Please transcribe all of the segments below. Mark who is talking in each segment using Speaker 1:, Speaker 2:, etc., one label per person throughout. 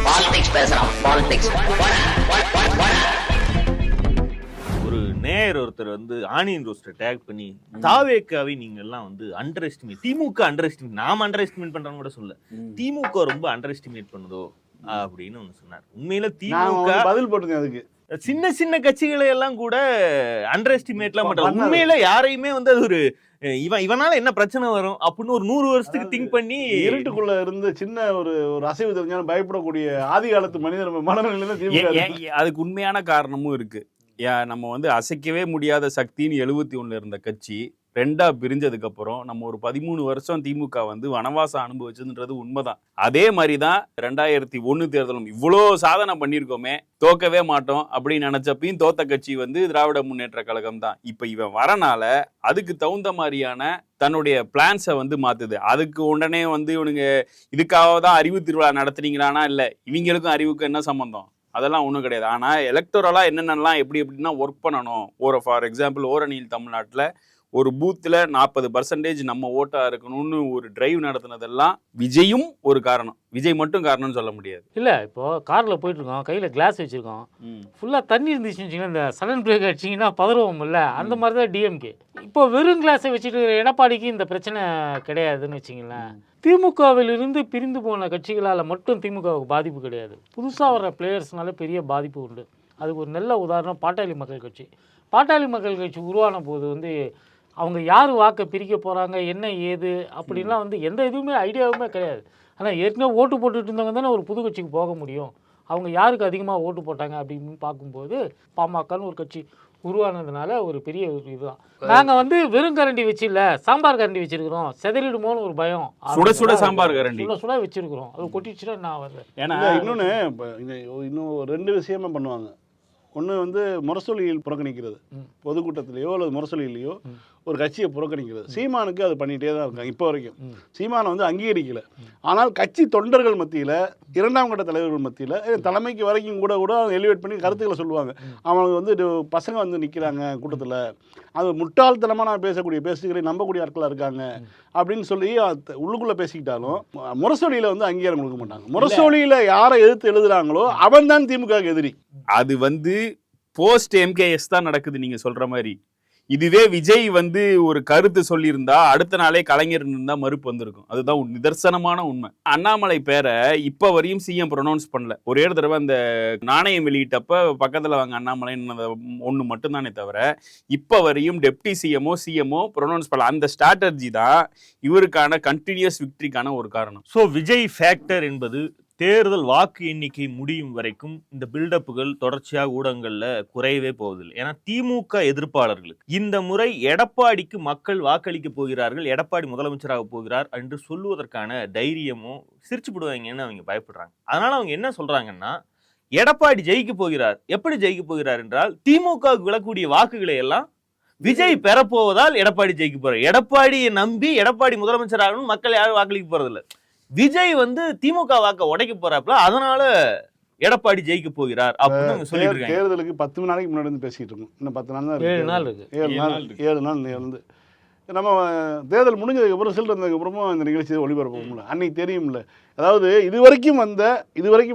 Speaker 1: Politics பேசுறான். Politics
Speaker 2: ஒரு நேயர் ஒருத்தர் வந்து ஆனியன் ரோஸ்டர் டேக் பண்ணி தாவேக்காவை நீங்க எல்லாம் வந்து அண்டர் எஸ்டிமேட், திமுக அண்டர் எஸ்டிமேட், நாம அண்டர் எஸ்டிமேட் பண்றோம்னு கூட சொல்ல, திமுக ரொம்ப அண்டர் எஸ்டிமேட் பண்ணுதோ அப்படின்னு ஒண்ணு சொன்னார். உண்மையில திமுக
Speaker 3: பதில் போட்டுங்க அதுக்கு.
Speaker 2: சின்ன சின்ன கட்சிகளை எல்லாம் கூட அண்டர் எஸ்டிமேட்லாம் பண்றாங்க. உண்மையில யாரையுமே வந்து அது ஒரு இவனால என்ன பிரச்சனை வரும் அப்படின்னு ஒரு 100 வருஷத்துக்கு திங்க் பண்ணி
Speaker 3: இருட்டுக்குள்ள இருந்து சின்ன ஒரு அசைவு தெரிஞ்சாலும் பயப்படக்கூடிய ஆதி காலத்து மனிதர் மனநிலையில திமுக.
Speaker 4: அதுக்கு உண்மையான காரணமும் இருக்கு. நம்ம வந்து அசைக்கவே முடியாத சக்தின்னு 71 இருந்த கட்சி 2ஆ பிரிஞ்சதுக்கு அப்புறம் நம்ம ஒரு 13 வருஷம் திமுக வந்து வனவாசம் அனுபவிச்சதுன்றது உண்மைதான். அதே மாதிரிதான் 2001 தேர்தலும் இவ்வளோ சாதனை பண்ணியிருக்கோமே, தோக்கவே மாட்டோம் அப்படின்னு நினைச்சப்பையும் தோத்த கட்சி வந்து திராவிட முன்னேற்ற கழகம் தான். இப்ப இவன் வரனால அதுக்கு தகுந்த மாதிரியான தன்னுடைய பிளான்ஸை வந்து மாத்துது. அதுக்கு உடனே வந்து இவனுங்க இதுக்காக தான் அறிவு திருவிழா நடத்துறீங்களானா இல்ல, இவங்களுக்கும் அறிவுக்கும் என்ன சம்பந்தம்? அதெல்லாம் ஒன்றும் கிடையாது. ஆனால் எலக்டோரலாக என்னென்னலாம் எப்படின்னா ஒர்க் பண்ணணும். ஃபார் எக்ஸாம்பிள் ஓரணியில் தமிழ்நாட்டில் ஒரு பூத்தில் 40% நம்ம ஓட்டாக இருக்கணும்னு ஒரு டிரைவ் நடத்துனதெல்லாம் விஜயும் ஒரு காரணம். விஜய் மட்டும் காரணம்னு சொல்ல முடியாது.
Speaker 5: இல்லை, இப்போது காரில் போயிட்டுருக்கோம், கையில் கிளாஸ் வச்சுருக்கோம், ஃபுல்லாக தண்ணி இருந்துச்சுன்னு வச்சிங்கன்னா இந்த சடன் பிரேக் அடிச்சிங்கன்னா பதறுவோம் இல்லை, அந்த மாதிரி தான் டிஎம்கே. இப்போ வெறும் கிளாஸை வச்சுட்டு எடப்பாடிக்கு இந்த பிரச்சனை கிடையாதுன்னு வச்சிங்களேன். திமுகவிலிருந்து பிரிந்து போன கட்சிகளால் மட்டும் திமுகவுக்கு பாதிப்பு கிடையாது, புதுசாக வர்ற பிளேயர்ஸ்னால பெரிய பாதிப்பு உண்டு. அதுக்கு ஒரு நல்ல உதாரணம் பாட்டாளி மக்கள் கட்சி. பாட்டாளி மக்கள் கட்சி உருவான போது வந்து அவங்க யார் வாக்கை பிரிக்க போகிறாங்க என்ன ஏது அப்படின்லாம் வந்து எந்த இதுவுமே ஐடியாவுமே கிடையாது. ஆனால் ஏற்கனவே ஓட்டு போட்டுட்டு இருந்தவங்க தானே ஒரு புது கட்சிக்கு போக முடியும். அவங்க யாருக்கு அதிகமாக ஓட்டு போட்டாங்க அப்படின்னு பார்க்கும்போது பாமகன்னு ஒரு கட்சி உருவானதுனால ஒரு பெரிய ஒரு இதுதான். நாங்கள் வந்து வெறும் கரண்டி வச்சு இல்லை, சாம்பார் கரண்டி வச்சிருக்கிறோம், செதறிடுமோன்னு ஒரு பயம்.
Speaker 4: சுட சுட சாம்பார் கரண்டி
Speaker 5: சுட வச்சிருக்கிறோம், அது கொட்டிச்சுன்னா நான் வர்றேன்.
Speaker 4: ஏன்னா
Speaker 3: இன்னொன்று இன்னும் 2 விஷயமா பண்ணுவாங்க. ஒன்று வந்து முரசொலியில் புறக்கணிக்கிறது, பொதுக்கூட்டத்திலேயோ அல்லது முரசொலியிலையோ ஒரு கட்சியை புறக்கணிக்கிறது. சீமானுக்கு அது பண்ணிகிட்டே தான் இருக்காங்க இப்போ வரைக்கும். சீமானை வந்து அங்கீகரிக்கலை. ஆனால் கட்சி தொண்டர்கள் மத்தியில், 2ஆம் கட்ட தலைவர்கள் மத்தியில், தலைமைக்கு வரைக்கும் கூட எலிவேட் பண்ணி கருத்துக்களை சொல்லுவாங்க. அவங்க வந்து பசங்க வந்து நிற்கிறாங்க கூட்டத்தில், அது முட்டாள்தனமாக நான் பேசக்கூடிய பேசுகளை நம்பக்கூடிய ஆட்களாக இருக்காங்க அப்படின்னு சொல்லி உள்ளுக்குள்ளே பேசிக்கிட்டாலும் முரசொலியில் வந்து அங்கீகாரம் கொடுக்க மாட்டாங்க. முரசொலியில் யாரை எதிர்த்து எழுதுகிறாங்களோ அவன் தான் திமுக எதிரி.
Speaker 4: அது வந்து போஸ்ட் எம்கேஎஸ் தான் நடக்குது நீங்க சொல்ற மாதிரி. இதுவே விஜய் வந்து ஒரு கருத்து சொல்லியிருந்தா அடுத்த நாளே கலைஞர் இருந்தா மறுப்பு வந்திருக்கும். அதுதான் நிதர்சனமான உண்மை. அண்ணாமலை பேரை இப்ப வரையும் சிஎம் ப்ரொனவுன்ஸ் பண்ணல. ஒரே ஒரு தடவை அந்த நாணயம் வெளியிட்டப்ப பக்கத்துல வாங்க அண்ணாமலை ஒண்ணு மட்டும்தானே தவிர இப்ப வரையும் டெப்டி சிஎம்ஓ ப்ரொனவுன்ஸ் பண்ணல. அந்த ஸ்ட்ராட்டஜி தான் இவருக்கான கண்டினியூஸ் விக்டரிக்கான ஒரு காரணம்.
Speaker 2: ஸோ விஜய் ஃபேக்டர் என்பது தேர்தல் வாக்கு எண்ணிக்கை முடியும் வரைக்கும் இந்த பில்டப்புகள் தொடர்ச்சியாக ஊடகங்கள்ல குறையவே போவதில்லை. ஏன்னா திமுக எதிர்ப்பாளர்களுக்கு இந்த முறை எடப்பாடிக்கு மக்கள் வாக்களிக்க போகிறார்கள், எடப்பாடி முதலமைச்சராக போகிறார் என்று சொல்லுவதற்கான தைரியமோ சிரிச்சு போடுவாங்கன்னு அவங்க பயப்படுறாங்க. அதனால அவங்க என்ன சொல்றாங்கன்னா, எடப்பாடி ஜெயிக்க போகிறார். எப்படி ஜெயிக்க போகிறார் என்றால் திமுகவுக்கு விழக்கூடிய வாக்குகளை எல்லாம் விஜய் பெறப்போவதால் எடப்பாடி ஜெயிக்க போறார். எடப்பாடியை நம்பி எடப்பாடி முதலமைச்சராகணும் மக்கள் யாரும் வாக்களிக்க போறதில்லை. விஜய் வந்து திமுக வாக்க உடைக்க போறாப்ல, அதனால எடப்பாடி ஜெயிக்க போகிறார் அப்படின்னு சொல்லிட்டு இருக்காங்க.
Speaker 3: தேர்தலுக்கு 10 நாளைக்கு முன்னாடி வந்து பேசிட்டு இருக்கோம். இன்னும் 10 நாள் தான்,
Speaker 5: 7 நாள் இருக்கு.
Speaker 3: 7 நாள் இருந்து நம்ம தேர்தல் முடிஞ்சதுக்கு அப்புறம் ரிசல்ட் வந்ததுக்கு அப்புறமும் இந்த நிகழ்ச்சியை ஒளிபரப்போம்ல, அன்னைக்கு தெரியும்ல. அதாவது இதுவரைக்கும்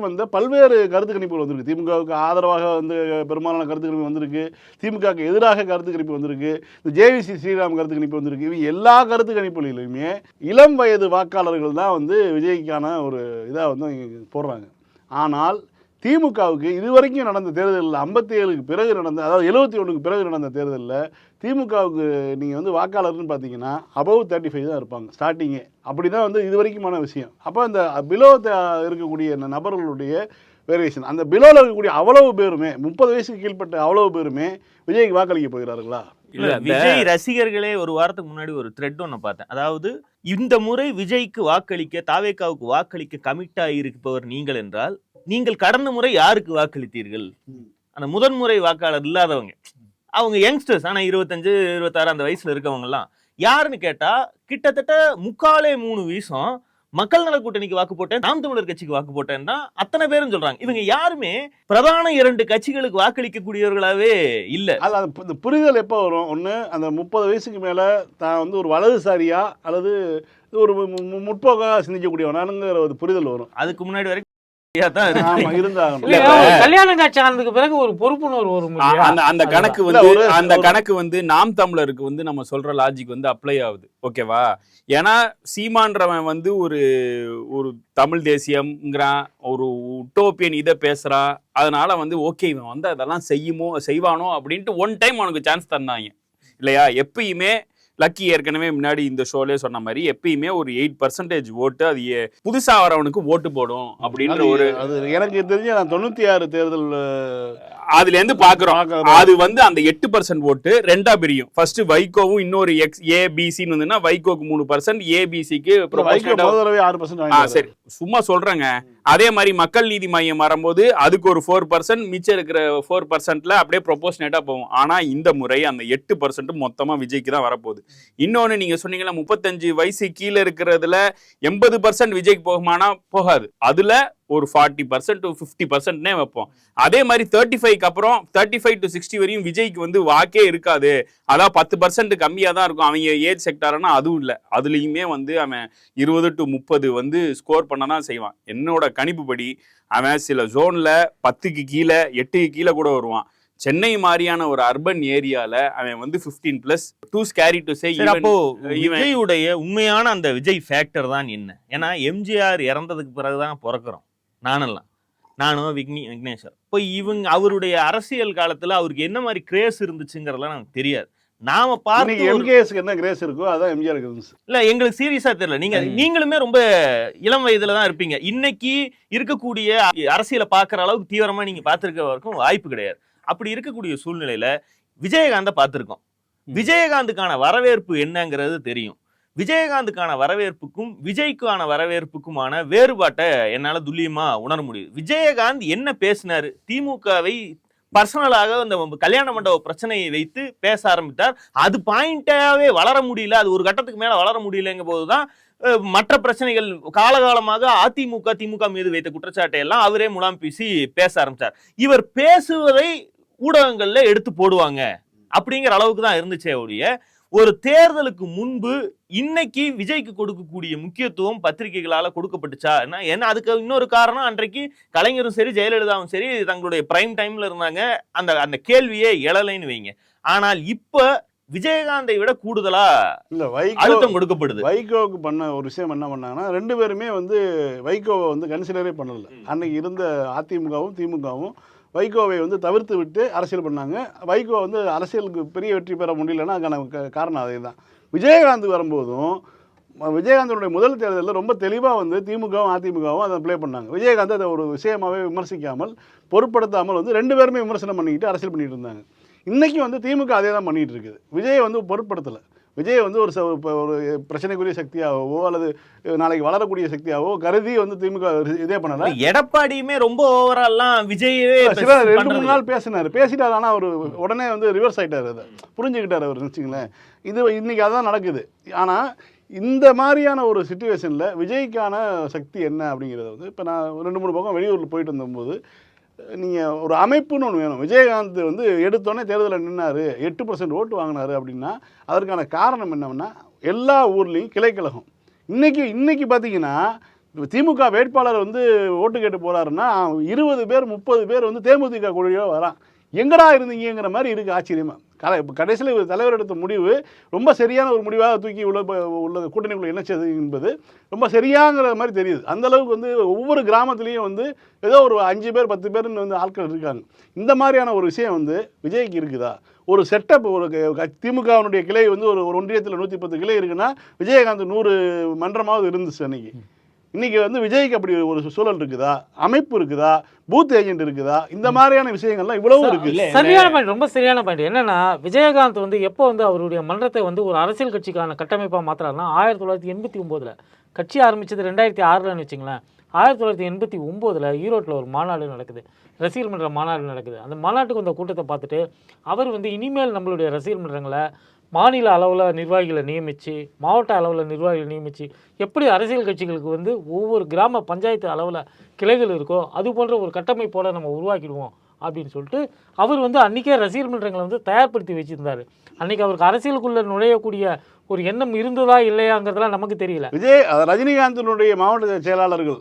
Speaker 3: வந்த பல்வேறு கருத்து கணிப்புகள் வந்திருக்கு. திமுகவுக்கு ஆதரவாக வந்து பெரும்பாலான கருத்து கணிப்பு வந்திருக்கு, திமுகவுக்கு எதிராக கருத்து கணிப்பு வந்திருக்கு, இந்த ஜேவிசி ஸ்ரீராம் கருத்து கணிப்பு வந்திருக்கு. இவங்க எல்லா கருத்து கணிப்புகளிலுமே இளம் வயது வாக்காளர்கள் தான் வந்து விஜய்க்கான ஒரு இதாக வந்து போடுறாங்க. ஆனால் திமுகவுக்கு இதுவரைக்கும் நடந்த தேர்தலில் 57க்கு பிறகு நடந்த, அதாவது 71க்கு பிறகு நடந்த தேர்தலில் திமுகவுக்கு நீங்கள் வந்து வாக்காளர்னு பார்த்தீங்கன்னா அபவ் 35 தான் இருப்பாங்க ஸ்டார்டிங்கே. அப்படி தான் வந்து இது வரைக்குமான விஷயம். அப்போ அந்த பிலோ இருக்கக்கூடிய நபர்களுடைய வேரியேஷன், அந்த பிலோவில் இருக்கக்கூடிய அவ்வளவு பேருமே 30 வயசுக்கு கீழ்பட்ட அவ்வளவு பேருமே விஜய்க்கு வாக்களிக்க போகிறார்களா?
Speaker 2: விஜய் ரசிகர்களே ஒரு வாரத்துக்கு முன்னாடி ஒரு த்ரெட் ஒன்று பார்த்தேன். அதாவது இந்த முறை விஜய்க்கு வாக்களிக்க, தாவேக்காவுக்கு வாக்களிக்க கமிட் ஆகியிருப்பவர் நீங்கள் என்றால் நீங்கள் கடந்த முறை யாருக்கு வாக்களித்தீர்கள்? அந்த முதன்முறை வாக்காளர் இல்லாதவங்க, அவங்க யங்ஸ்டர்ஸ், ஆனா 25, 26 அந்த வயசுல இருக்கவங்க எல்லாம் யாருன்னு கேட்டா கிட்டத்தட்ட 3/4 வீசம் மக்கள் நல கூட்டணிக்கு வாக்கு போட்டேன், நாம் தமிழர் கட்சிக்கு வாக்கு போட்டேன் தான் அத்தனை பேரும் சொல்றாங்க. இவங்க யாருமே பிரதான 2 கட்சிகளுக்கு வாக்களிக்க கூடியவர்களாவே இல்ல.
Speaker 3: இந்த புரிதல் எப்போ வரும்? ஒன்று, அந்த 30 வயசுக்கு மேல தான் வந்து ஒரு வலதுசாரியா அல்லது ஒரு முற்போக்காக சிந்திக்கக்கூடியவனானுங்கிற ஒரு புரிதல் வரும்.
Speaker 2: அதுக்கு முன்னாடி வரைக்கும் தான் இருக்கு.
Speaker 3: ஆமா இருந்தாகணும்.
Speaker 5: இல்ல, ஒரு கல்யாணம் காட்சி ஆனதுக்கு பிறகு ஒரு பொறுப்புணர்வு வரும் இல்லையா?
Speaker 4: அந்த கணக்கு
Speaker 3: இல்ல,
Speaker 4: வந்து
Speaker 3: ஒரு-
Speaker 4: அந்த கணக்கு வந்து நாம் தமிழருக்கு வந்து நம்ம சொல்ற லாஜிக் வந்து அப்ளை ஆகுது. ஓகேவா? ஏன்னா சீமான்றவன் வந்து ஒரு ஒரு தமிழ் தேசியம்ங்கிறான், ஒரு உட்டோப்பியன் இதை பேசுறான். அதனால வந்து ஓகே இவன் வந்து அதெல்லாம் செய்வானோ அப்படின்ட்டு ஒன் டைம் அவனுக்கு சான்ஸ் தந்தாங்க இல்லையா? எப்பயுமே லக்கி ஏற்கனவே முன்னாடி இந்த ஷோலே சொன்ன மாதிரி எப்பயுமே ஒரு 8% ஓட்டு அது புதுசா வரவனுக்கு ஓட்டு போடும் அப்படின்ற ஒரு
Speaker 3: அது எனக்கு தெரிஞ்ச நான் 96 தேர்தல்
Speaker 4: அதுல இருந்து பாக்குறோம்.
Speaker 3: பார்க்கறோம்.
Speaker 4: அது வந்து அந்த 8% ஓட்டு ரெண்டா பிரியும். ஃபர்ஸ்ட் வைகோவும் இன்னொரு ஏபிசின்னு வந்துன்னா வைகோக்கு 3%, ஏபிசிக்கு
Speaker 3: வைகோ முதல் தடவை 6%
Speaker 4: சரி சும்மா சொல்றேங்க. அதே மாதிரி மக்கள் நீதி மையம் வரும்போது அதுக்கு ஒரு 4%, மிச்சம் இருக்கிற 4%ல அப்படியே ப்ரொபோஷனேட்டா போகும். ஆனா இந்த முறை அந்த 8% மொத்தமா விஜய்க்கு தான் வரப்போகுது. இன்னொன்னு நீங்க சொன்னீங்களா 35 வயசு கீழே இருக்கிறதுல 80% விஜய்க்கு போகுமானா போகாது. அதுல ஒரு 40% to 50% வைப்போம். அதே மாதிரி 35க்கு அப்புறம் 35 to 60 வரையும் விஜய்க்கு வந்து வாக்கே இருக்காது. அதான் 10% கம்மியா தான் இருக்கும். அவங்க ஏஜ் செக்டார்னா அதுவும் இல்லை. அதுலயுமே வந்து அவன் 20 to 30 வந்து ஸ்கோர் பண்ண தான் செய்வான். என்னோட கணிப்புப்படி அவன் சில ஜோன்ல 10க்கு கீழே 8க்கு கீழே கூட வருவான். சென்னை மாதிரியான ஒரு அர்பன் ஏரியால அவன் வந்து 15+, too scary to say.
Speaker 2: அப்போ விஜயுடைய உண்மையான அந்த விஜய் ஃபேக்டர் தான் என்ன? ஏன்னா எம்ஜிஆர் இறந்ததுக்கு பிறகுதான் பிறக்கிறோம் நானும் விக்னேஸ்வர். இப்போ அவருடைய அரசியல் காலத்துல அவருக்கு என்ன மாதிரி கிரேஸ் இருந்துச்சுங்கிறதுலாம் நமக்கு தெரியாது. நாம பார்த்து
Speaker 3: எம்கேஎஸ்க்கு என்ன கிரேஸ் இருக்கோ அதான் எம்ஜிஆருக்கு இருந்துச்சு.
Speaker 2: இல்ல எங்களுக்கு சீரியஸா தெரியல. நீங்களுமே ரொம்ப இளம் வயதுல தான் இருப்பீங்க. இன்னைக்கு இருக்கக்கூடிய அரசியலை பார்க்குற அளவுக்கு தீவிரமா நீங்க பார்த்திருக்க வாய்ப்பு கிடையாது. அப்படி இருக்கக்கூடிய சூழ்நிலையில விஜயகாந்த பார்த்திருக்கோம். விஜயகாந்துக்கான வரவேற்பு என்னங்கிறது தெரியும். விஜயகாந்துக்கான வரவேற்புக்கும் விஜய்க்கான வரவேற்புக்குமான வேறுபாட்டை என்னால துல்லியமா உணர முடியுது. விஜயகாந்த் என்ன பேசினாரு? திமுகவை பர்சனலாக இந்த கல்யாண மண்டப பிரச்சனையை வைத்து பேச ஆரம்பித்தார். அது பாயிண்டாவே வளர முடியல. அது ஒரு கட்டத்துக்கு மேல வளர முடியலங்கும் போதுதான் மற்ற பிரச்சனைகள் காலகாலமாக அதிமுக திமுக மீது வைத்த குற்றச்சாட்டை எல்லாம் அவரே முலாம் பேசி பேச ஆரம்பிச்சார். இவர் பேசுவதை ஊடகங்கள்ல எடுத்து போடுவாங்க அப்படிங்கிற அளவுக்கு தான் இருந்துச்சே ஒழிய ஒரு தேர்தலுக்கு முன்பு இன்னைக்கு விஜய்க்கு கொடுக்கக்கூடிய முக்கியத்துவம் பத்திரிகைகளால கொடுக்கப்பட்டுச்சா? ஏன்னா அதுக்கு இன்னொரு காரணம், அன்றைக்கு கலைஞரும் சரி ஜெயலலிதாவும் சரி தங்களுடைய பிரைம் டைம்ல இருந்தாங்க. அந்த கேள்வியே எழலைன்னு வைங்க. ஆனால் இப்ப விஜயகாந்தை விட கூடுதலா இல்ல அழுத்தம் கொடுக்கப்படுது.
Speaker 3: வைகோவுக்கு பண்ண ஒரு விஷயம் என்ன பண்ணாங்கன்னா, ரெண்டு பேருமே வந்து வைகோவை வந்து கன்சிடரே பண்ணல. அன்னைக்கு இருந்த அதிமுகவும் திமுகவும் வைகோவை வந்து தவிர்த்து விட்டு அரசியல் பண்ணாங்க. வைகோ வந்து அரசியலுக்கு பெரிய வெற்றி பெற முடியலன்னா அதுக்கான காரணம் அதே தான். விஜயகாந்த் வரும்போதும் விஜயகாந்தனுடைய முதல் தேர்தலில் ரொம்ப தெளிவாக வந்து திமுகவும் அதிமுகவும் அதை ப்ளே பண்ணாங்க. விஜயகாந்த் அதை ஒரு விஷயமாகவே விமர்சிக்காமல் பொருட்படுத்தாமல் வந்து ரெண்டு பேருமே விமர்சனம் பண்ணிக்கிட்டு அரசியல் பண்ணிட்டு இருந்தாங்க. இன்றைக்கி வந்து திமுக அதே தான் பண்ணிகிட்டு இருக்குது. விஜய் வந்து பொருட்படுத்தலை. விஜய் வந்து ஒரு பிரச்சனைக்குரிய சக்தியாகவோ அல்லது நாளைக்கு வளரக்கூடிய சக்தியாகவோ கருதி வந்து திமுக இதே பண்ணல.
Speaker 2: எடப்பாடியுமே ரொம்ப ஓவரால்லாம் விஜயவே
Speaker 3: 2-3 நாள் பேசிட்டார். ஆனால் அவர் உடனே வந்து ரிவர்ஸ் ஆகிட்டார். அதை புரிஞ்சுக்கிட்டார் அவர். வச்சுங்களேன், இது இன்னைக்கு அதான் நடக்குது. ஆனால் இந்த மாதிரியான ஒரு சிச்சுவேஷனில் விஜய்க்கான சக்தி என்ன அப்படிங்கிறத வந்து இப்போ நான் 2-3 பக்கம் வெளியூரில் போயிட்டு வந்தபோது நீங்கள் ஒரு அமைப்புன்னு ஒன்று வேணும். விஜயகாந்த் வந்து எடுத்தோடனே தேர்தலில் நின்னார், 8% ஓட்டு வாங்கினார் அப்படின்னா அதற்கான காரணம் என்னன்னா எல்லா ஊர்லேயும் கிளைக்கழகம். இன்னைக்கு பார்த்தீங்கன்னா திமுக வேட்பாளர் வந்து ஓட்டு கேட்டு போகிறாருன்னா 20 பேர் 30 பேர் வந்து தேமுதிக குழுவியோ வரான். எங்கடா இருந்தீங்கிற மாதிரி இருக்குது ஆச்சரியமாக. கடைசியில் தலைவர் எடுத்த முடிவு ரொம்ப சரியான ஒரு முடிவாக தூக்கி உள்ள கூட்டணிக்குள்ள இணைச்சது என்பது ரொம்ப சரியாங்கிற மாதிரி தெரியுது. அந்தளவுக்கு வந்து ஒவ்வொரு கிராமத்துலேயும் வந்து ஏதோ ஒரு 5 பேர் 10 பேர்னு வந்து ஆட்கள் இருக்காங்க. இந்த மாதிரியான ஒரு விஷயம் வந்து விஜய்க்கு இருக்குதா? ஒரு செட்டப், ஒரு திமுகவினுடைய கிளை வந்து ஒரு ஒன்றியத்தில் 110 கிளை இருக்குன்னா விஜயகாந்த் 100 மன்றமாவது இருந்துச்சு அன்னைக்கு. இன்னைக்கு வந்து விஜய்க்கு அப்படி ஒரு சூழல் இருக்குதா? அமைப்பு இருக்குதா? பூத் ஏஜென்ட் இருக்குதா? இந்த மாதிரியான விஷயங்கள்லாம் இவ்வளவு இருக்கு.
Speaker 5: சரியான பாயிண்ட், ரொம்ப சரியான பாயிண்ட். என்னன்னா விஜயகாந்த் வந்து எப்போ வந்து அவருடைய மன்றத்தை வந்து ஒரு அரசியல் கட்சிக்கான கட்டமைப்பாக மாத்திராருன்னா 1989 கட்சி ஆரம்பிச்சது 2006ன்னு வச்சுங்களேன். 1989 ஈரோட்டில் ஒரு மாநாடு நடக்குது, ரசிகர் மன்ற மாநாடு நடக்குது. அந்த மாநாட்டுக்கு வந்த கூட்டத்தை பார்த்துட்டு அவர் வந்து இனிமேல் நம்மளுடைய ரசிகர் மன்றங்களை மாநில அளவில் நிர்வாகிகளை நியமித்து, மாவட்ட அளவில் நிர்வாகிகளை நியமித்து, எப்படி அரசியல் கட்சிகளுக்கு வந்து ஒவ்வொரு கிராம பஞ்சாயத்து அளவில் கிளைகள் இருக்கோ அது போன்ற ஒரு கட்டமைப்போடு நம்ம உருவாக்கிடுவோம் அப்படின்னு சொல்லிட்டு அவர் வந்து அன்றைக்கே ரசிகர் மன்றங்களை வந்து தயார்படுத்தி வச்சுருந்தார். அன்றைக்கி அவருக்கு அரசியலுக்குள்ளே நுழையக்கூடிய ஒரு எண்ணம் இருந்ததா இல்லையாங்கிறதுலாம் நமக்கு தெரியல.
Speaker 3: ரஜினிகாந்தினுடைய மாவட்ட செயலாளர்கள்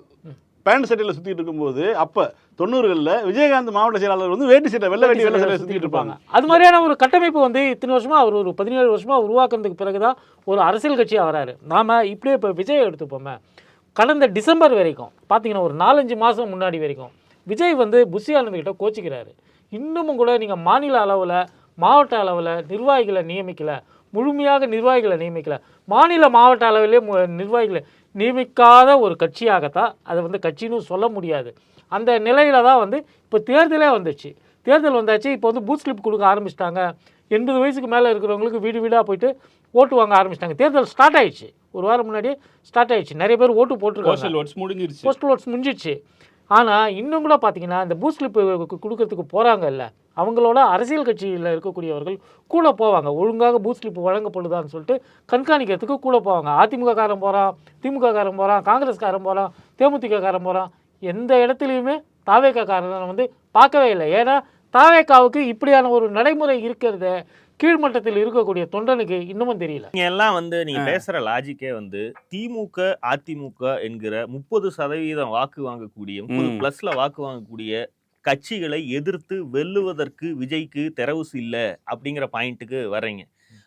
Speaker 3: பேண்ட் சட்டையில் சுற்றிட்டு இருக்கும்போது அப்போ 90களில் விஜயகாந்த் மாவட்ட செயலாளர் வந்து வேட்டி சட்டை வெள்ளை சட்டையில் சுற்றிட்டு இருப்பாங்க.
Speaker 5: அது மாதிரியான ஒரு கட்டமைப்பு வந்து இத்தனை வருஷமா அவர் ஒரு 17 வருஷமா உருவாக்குறதுக்கு பிறகுதான் ஒரு அரசியல் கட்சியாக வராரு. நாம இப்படியே இப்போ விஜய் எடுத்துப்போமே, கடந்த டிசம்பர் வரைக்கும் பார்த்தீங்கன்னா ஒரு 4-5 மாதம் முன்னாடி வரைக்கும் விஜய் வந்து புஷி ஆனந்த்கிட்ட கோச்சிக்கிறாரு. இன்னமும் கூட நீங்கள் மாநில அளவில் மாவட்ட அளவில் நிர்வாகிகளை நியமிக்கலை, முழுமையாக நிர்வாகிகளை நியமிக்கலை, மாநில மாவட்ட அளவிலே நிர்வாகிகளை நியமிக்காத ஒரு கட்சியாகத்தான் அதை வந்து கட்சின்னு சொல்ல முடியாது. அந்த நிலையில தான் வந்து இப்போ தேர்தலே வந்துச்சு. தேர்தல் வந்தாச்சு. இப்போ வந்து பூத் ஸ்லிப் கொடுக்க ஆரம்பிச்சிட்டாங்க. 80 வயசுக்கு மேலே இருக்கிறவங்களுக்கு வீடு வீடாக போயிட்டு ஓட்டு வாங்க ஆரம்பிச்சிட்டாங்க. தேர்தல் ஸ்டார்ட் ஆயிடுச்சு, ஒரு வாரம் முன்னாடியே ஸ்டார்ட் ஆயிடுச்சு. நிறைய பேர் ஓட்டு போட்டுருக்காங்க. போஸ்டல் ஓட்ஸ் முடிஞ்சிடுச்சு. ஆனால் இன்னும் கூட பார்த்தீங்கன்னா இந்த பூத் ஸ்லிப் கொடுக்கறதுக்கு போகிறாங்கல்ல, அவங்களோட அரசியல் கட்சியில் இருக்கக்கூடியவர்கள் கூட போவாங்க. ஒழுங்காக பூத் ஸ்லிப் வழங்கப்படுதான்னு சொல்லிட்டு கண்காணிக்கிறதுக்கு கூட போவாங்க. அதிமுக காரன் போகிறான், திமுக காரன் போகிறான், காங்கிரஸ் காரன் போகிறான், தேமுதிக காரன் போகிறான். எந்த இடத்துலையுமே தாவேகா காரனை வந்து பார்க்கவே இல்லை. ஏன்னா தாவேகாவுக்கு இப்படியான ஒரு நடைமுறை இருக்கிறத கீழ்மட்டத்தில் இருக்கக்கூடிய தொண்டனுக்கு இன்னமும் தெரியல.
Speaker 2: நீங்க எல்லாம் வந்து நீங்க பேசுற லாஜிக்கே வந்து திமுக அதிமுக என்கிற 30% வாக்கு வாங்கக்கூடிய 30+ வாக்கு வாங்கக்கூடிய கட்சிகளை எதிர்த்து வெல்லுவதற்கு விஜய்க்கு தெரவுசு இல்லை அப்படிங்கிற பாயிண்ட்டுக்கு வர்றீங்க.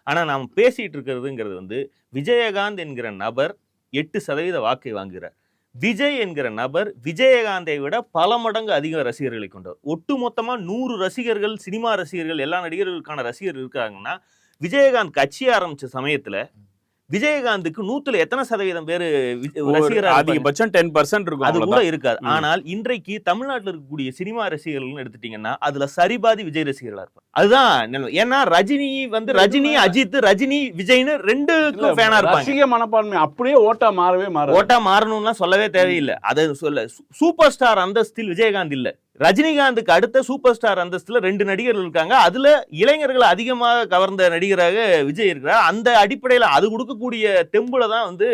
Speaker 2: ஆனா நாம் பேசிட்டு இருக்கிறதுங்கிறது வந்து விஜயகாந்த் என்கிற நபர் 8% வாக்கை வாங்குகிறார். விஜய் என்கிற நபர் விஜயகாந்தை விட பல மடங்கு அதிக ரசிகர்களை கொண்டவர். ஒட்டு மொத்தமா 100 ரசிகர்கள், சினிமா ரசிகர்கள், எல்லா நடிகர்களுக்கான ரசிகர் இருக்காங்கன்னா விஜயகாந்த் கட்சி ஆரம்பிச்ச சமயத்துல விஜயகாந்துக்கு 100ல எத்தனை சதவீதம் பேரு ரசிகர்?
Speaker 4: அதிகபட்சம் 10% இருக்கும்.
Speaker 2: அது கூட இருக்காது. ஆனால் இன்றைக்கு தமிழ்நாட்டில் இருக்கக்கூடிய சினிமா ரசிகர்கள் எடுத்துட்டீங்கன்னா அதுல சரிபாதி விஜய் ரசிகர்களா இருப்பாங்க. அதுதான். ஏன்னா ரஜினி அஜித், ரஜினி விஜய்னு 2க்கும் ஃபேனா இருப்பாங்க.
Speaker 3: ரசிக மனப்பான்மை அப்படியே ஓட்டா மாறவே மாறும்.
Speaker 2: ஓட்டா மாறணும்லாம் சொல்லவே தேவையில்லை. அதை சொல்ல சூப்பர் ஸ்டார் அந்தஸ்தில் விஜயகாந்த் இல்ல. ரஜினிகாந்துக்கு அடுத்த சூப்பர் ஸ்டார் அந்தஸ்துல 2 நடிகர்கள் இருக்காங்க. அதுல இளைஞர்கள் அதிகமாக கவர்ந்த நடிகராக விஜய் இருக்கிறார். அந்த அடிப்படையில அது கொடுக்கக்கூடிய தெம்புல தான் வந்து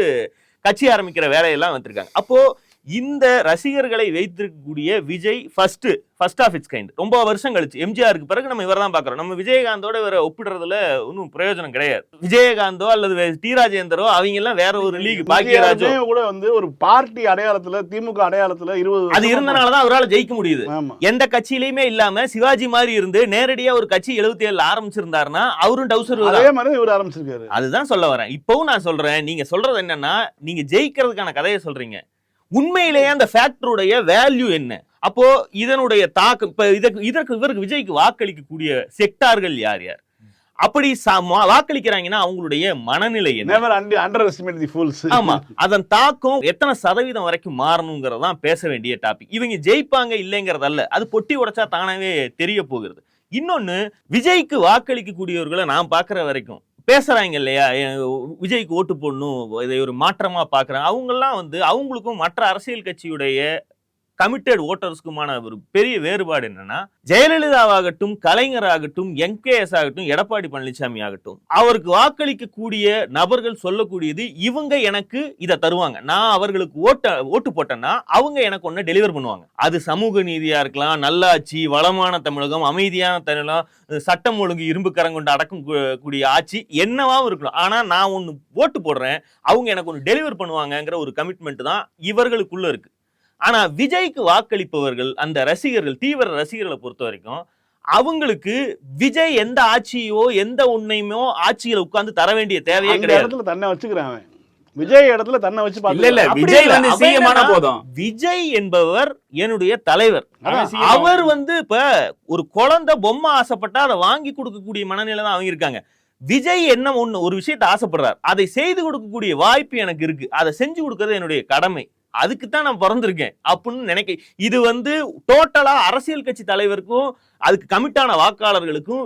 Speaker 2: கட்சி ஆரம்பிக்கிற வேலையெல்லாம் வந்திருக்காங்க. அப்போ இந்த ரசிகர்களை வைத்திருக்கக்கூடிய Vijay first of its kind. ரொம்ப வருஷம் கழிச்சு எம்ஜிஆருக்கு பிறகு நம்ம இவரை தான் பாக்குறோம். நம்ம விஜயகாந்தோட இவரை ஒப்பிடுறதுல ஒன்றும் பிரயோஜனம் கிடையாது. விஜயகாந்தோ அல்லது டி ராஜேந்தரோ அவங்க எல்லாம் வேற ஒரு லீக். பாக்கியராஜோ கூட
Speaker 3: வந்து ஒரு பார்ட்டி அடையாளத்துல, திமுக அடையாளத்துல 20
Speaker 2: அது இருந்தனாலதான் அவரால் ஜெயிக்க முடியுது. எந்த கட்சியிலுமே இல்லாம சிவாஜி மாதிரி இருந்து நேரடியா ஒரு கட்சி 77 ஆரம்பிச்சிருந்தாருன்னா அவரும் டவுசர்
Speaker 3: அதே மாதிரி இவர் ஆரம்பிச்சிருக்காரு. அதுதான்
Speaker 2: சொல்ல வரேன். இப்பவும் நான் சொல்றேன், நீங்க சொல்றது என்னன்னா நீங்க ஜெயிக்கிறதுக்கான கதையை சொல்றீங்க. உண்மையிலேயே அந்த ஃபேக்டருடைய வேல்யூ என்ன? அப்போ இதனுடைய தாக்கம் இப்ப இவருக்கு விஜய்க்கு வாக்களிக்கக்கூடிய செக்டார்கள் யார் யார்? அப்படி வாக்களிக்கிறாங்கன்னா அவங்களுடைய மனநிலை என்ன? ஆமா, அதன் தாக்கம் எத்தனை சதவீதம் வரைக்கும் மாறணுங்கிறதான் பேச வேண்டிய டாபிக். இவங்க ஜெயிப்பாங்க இல்லைங்கிறதல்ல, அது பொட்டி உடைச்சா தானாவே தெரிய போகிறது. இன்னொன்னு, விஜய்க்கு வாக்களிக்க கூடியவர்களை நான் பாக்குற வரைக்கும் பேசுறாங்க இல்லையா, விஜய்க்கு ஓட்டு போடணும், இதை ஒரு மாற்றமா பாக்குறாங்க. அவங்கெல்லாம் வந்து அவங்களுக்கும் மற்ற அரசியல் கட்சியுடைய கமிட்டட் ஓட்டர்ஸ்க்குமான ஒரு பெரிய வேறுபாடு என்னன்னா, ஜெயலலிதாவாகட்டும், கலைஞராகட்டும், எம்கேஎஸ் ஆகட்டும், எடப்பாடி பழனிசாமி ஆகட்டும், அவருக்கு வாக்களிக்க கூடிய நபர்கள் சொல்லக்கூடியது இவங்க எனக்கு இதை தருவாங்க, நான் அவர்களுக்கு ஓட்டு போட்டேன்னா அவங்க எனக்கு ஒன்னு டெலிவர் பண்ணுவாங்க. அது சமூக நீதியா இருக்கலாம், நல்லாட்சி, வளமான தமிழகம், அமைதியான தமிழகம், சட்டம் ஒழுங்கு இரும்பு கரங்கொண்டு அடக்கும் கூடிய ஆட்சி என்னவாவும் இருக்கலாம். ஆனா நான் ஒன்னு ஓட்டு போடுறேன், அவங்க எனக்கு ஒன்னு டெலிவர் பண்ணுவாங்கங்கிற ஒரு கமிட்மெண்ட் தான் இவர்களுக்குள்ள இருக்கு. ஆனா விஜய்க்கு வாக்களிப்பவர்கள், அந்த ரசிகர்கள், தீவிர ரசிகர்களை பொறுத்த வரைக்கும் அவங்களுக்கு விஜய் எந்த ஆட்சியோ எந்த உண்மையுமோ ஆட்சியில உட்கார்ந்து தர வேண்டிய தேவையே கிடையாது.
Speaker 3: தன்னை வச்சுக்கிறாங்க விஜய் இடத்துல தன்னை வச்சு
Speaker 2: விஜய் என்பவர் என்னுடைய தலைவர். அவர் வந்து இப்ப ஒரு குழந்தை பொம்மை ஆசைப்பட்டா அதை வாங்கி கொடுக்கக்கூடிய மனநிலை தான் அவங்க இருக்காங்க. விஜய் என்ன ஒரு விஷயத்தை ஆசைப்படுறார், அதை செய்து கொடுக்கக்கூடிய வாய்ப்பு எனக்கு இருக்கு, அதை செஞ்சு கொடுக்கறது என்னுடைய கடமை, அதுக்குத்தான் நான் பிறந்திருக்கேன் அப்படின்னு நினைக்க. இது வந்து டோட்டலா அரசியல் கட்சி தலைவருக்கும் அதுக்கு கமிட்டான வாக்காளர்களுக்கும்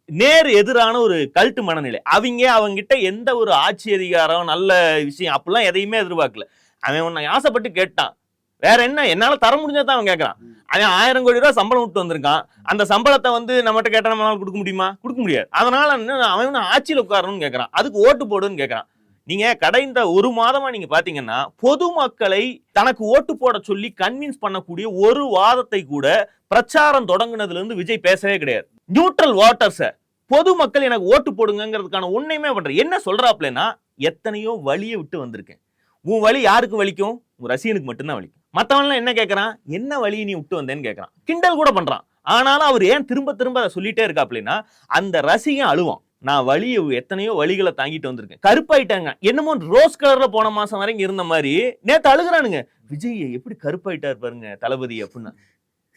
Speaker 2: நேர் எதிரான ஒரு கல்ட்டு மனநிலை. அவங்கிட்ட எந்த ஒரு ஆட்சி அதிகாரம், நல்ல விஷயம் அப்படிலாம் எதையுமே எதிர்பார்க்கல. அவன் உன்னை ஆசைப்பட்டு கேட்டான், வேற என்ன என்னால தர முடிஞ்சதான் அவன் கேட்கறான். அவன் 1000 கோடி ரூபாய் சம்பளம் விட்டு வந்திருக்கான். அந்த சம்பளத்தை வந்து நம்மகிட்ட கேட்டா நம்மளால கொடுக்க முடியுமா? கொடுக்க முடியாது. அதனால அவன் ஆட்சியில் உட்காரணும்னு கேட்கறான், அதுக்கு ஓட்டு போடுன்னு கேட்கறான். நீங்க கடைந்த 1 மாதமா நீங்க பாத்தீங்கன்னா பொதுமக்களை தனக்கு ஓட்டு போட சொல்லி கன்வின்ஸ் பண்ணக்கூடிய ஒரு வாதத்தை கூட பிரச்சாரம் தொடங்குனதுல இருந்து விஜய் பேசவே கிடையாது. நியூட்ரல் வாட்டர்ஸ பொதுமக்கள் எனக்கு ஓட்டு போடுங்கிறதுக்கான ஒண்ணுமே பண்ற என்ன சொல்றாப்லன்னா, எத்தனையோ வழியை விட்டு வந்திருக்கேன், உன் வழி யாருக்கு வலிக்கும்? உன் ரசிகனுக்கு மட்டும்தான் வலிக்கும். மத்தவன்லாம் என்ன கேட்கறான், என்ன வழி நீ விட்டு வந்தேன்னு கேட்கறான், கிண்டல் கூட பண்றான். ஆனாலும் அவர் ஏன் திரும்ப திரும்ப அதை சொல்லிட்டே இருக்காப்லன்னா, அந்த ரசிகன் அழுவான். நான் வலியை எத்தனையோ வழிகளை தாங்கிட்டு வந்திருக்கேன், கருப்பாயிட்டாங்க, என்னமோ ரோஸ் கலர்ல போன மாசம் வரைக்கும் இருந்த மாதிரி நேத்து அழுகுறானுங்க. விஜய் எப்படி கருப்பாயிட்டாரு பாருங்க தளபதி அப்படின்னா,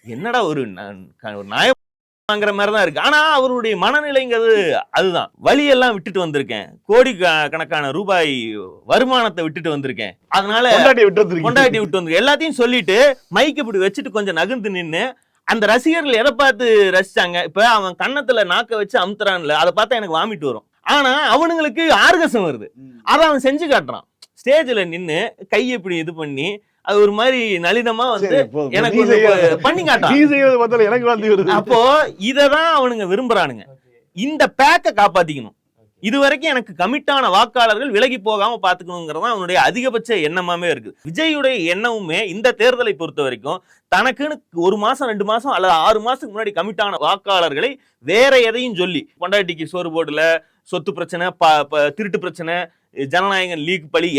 Speaker 2: என்னடா ஒரு நாயங்கிற மாதிரி தான் இருக்கு. ஆனா அவருடைய மனநிலைங்கிறது அதுதான். வழியெல்லாம் விட்டுட்டு வந்திருக்கேன், கோடி கணக்கான ரூபாய் வருமானத்தை விட்டுட்டு வந்திருக்கேன், அதனால கொண்டாட்டி விட்டு வந்திருக்கேன், எல்லாத்தையும் சொல்லிட்டு மைக்கு இப்படி வச்சுட்டு கொஞ்சம் நகர்ந்து நின்னு அந்த ரசிகர்கள் எதை பார்த்து ரசிச்சாங்க. இப்ப அவன் கன்னத்துல நாக்க வச்சு அமுத்துறான்ல, அதை பார்த்தா எனக்கு வாமிட்டு வரும். ஆனா அவனுங்களுக்கு ஆர்கசம் வருது, அதை அவன் செஞ்சு காட்டுறான். ஸ்டேஜ்ல நின்னு கையை இப்படி இது பண்ணி அது ஒரு மாதிரி நளினமா வந்து எனக்கு பண்ணி காட்டுறான். அப்போ இததான் அவனுங்க விரும்புறானுங்க. இந்த பேக்க காப்பாத்திக்கணும். இதுவரைக்கும் எனக்கு கமிட்டான வாக்காளர்கள் விலகி போகாம பாத்துக்கணுங்கிறது அவனுடைய அதிகபட்ச எண்ணமாவே இருக்கு. விஜயுடைய எண்ணமுமே இந்த தேர்தலை பொறுத்த வரைக்கும் தனக்குன்னு 1 மாசம் 2 மாசம் அல்லது 6 மாசத்துக்கு முன்னாடி கமிட்டான வாக்காளர்களை வேற எதையும் சொல்லி, பொண்டாட்டிக்கு சோறு போடல, சொத்து பிரச்சனை, திருட்டு பிரச்சனை, ஜனநாயகம் லீக் பழி,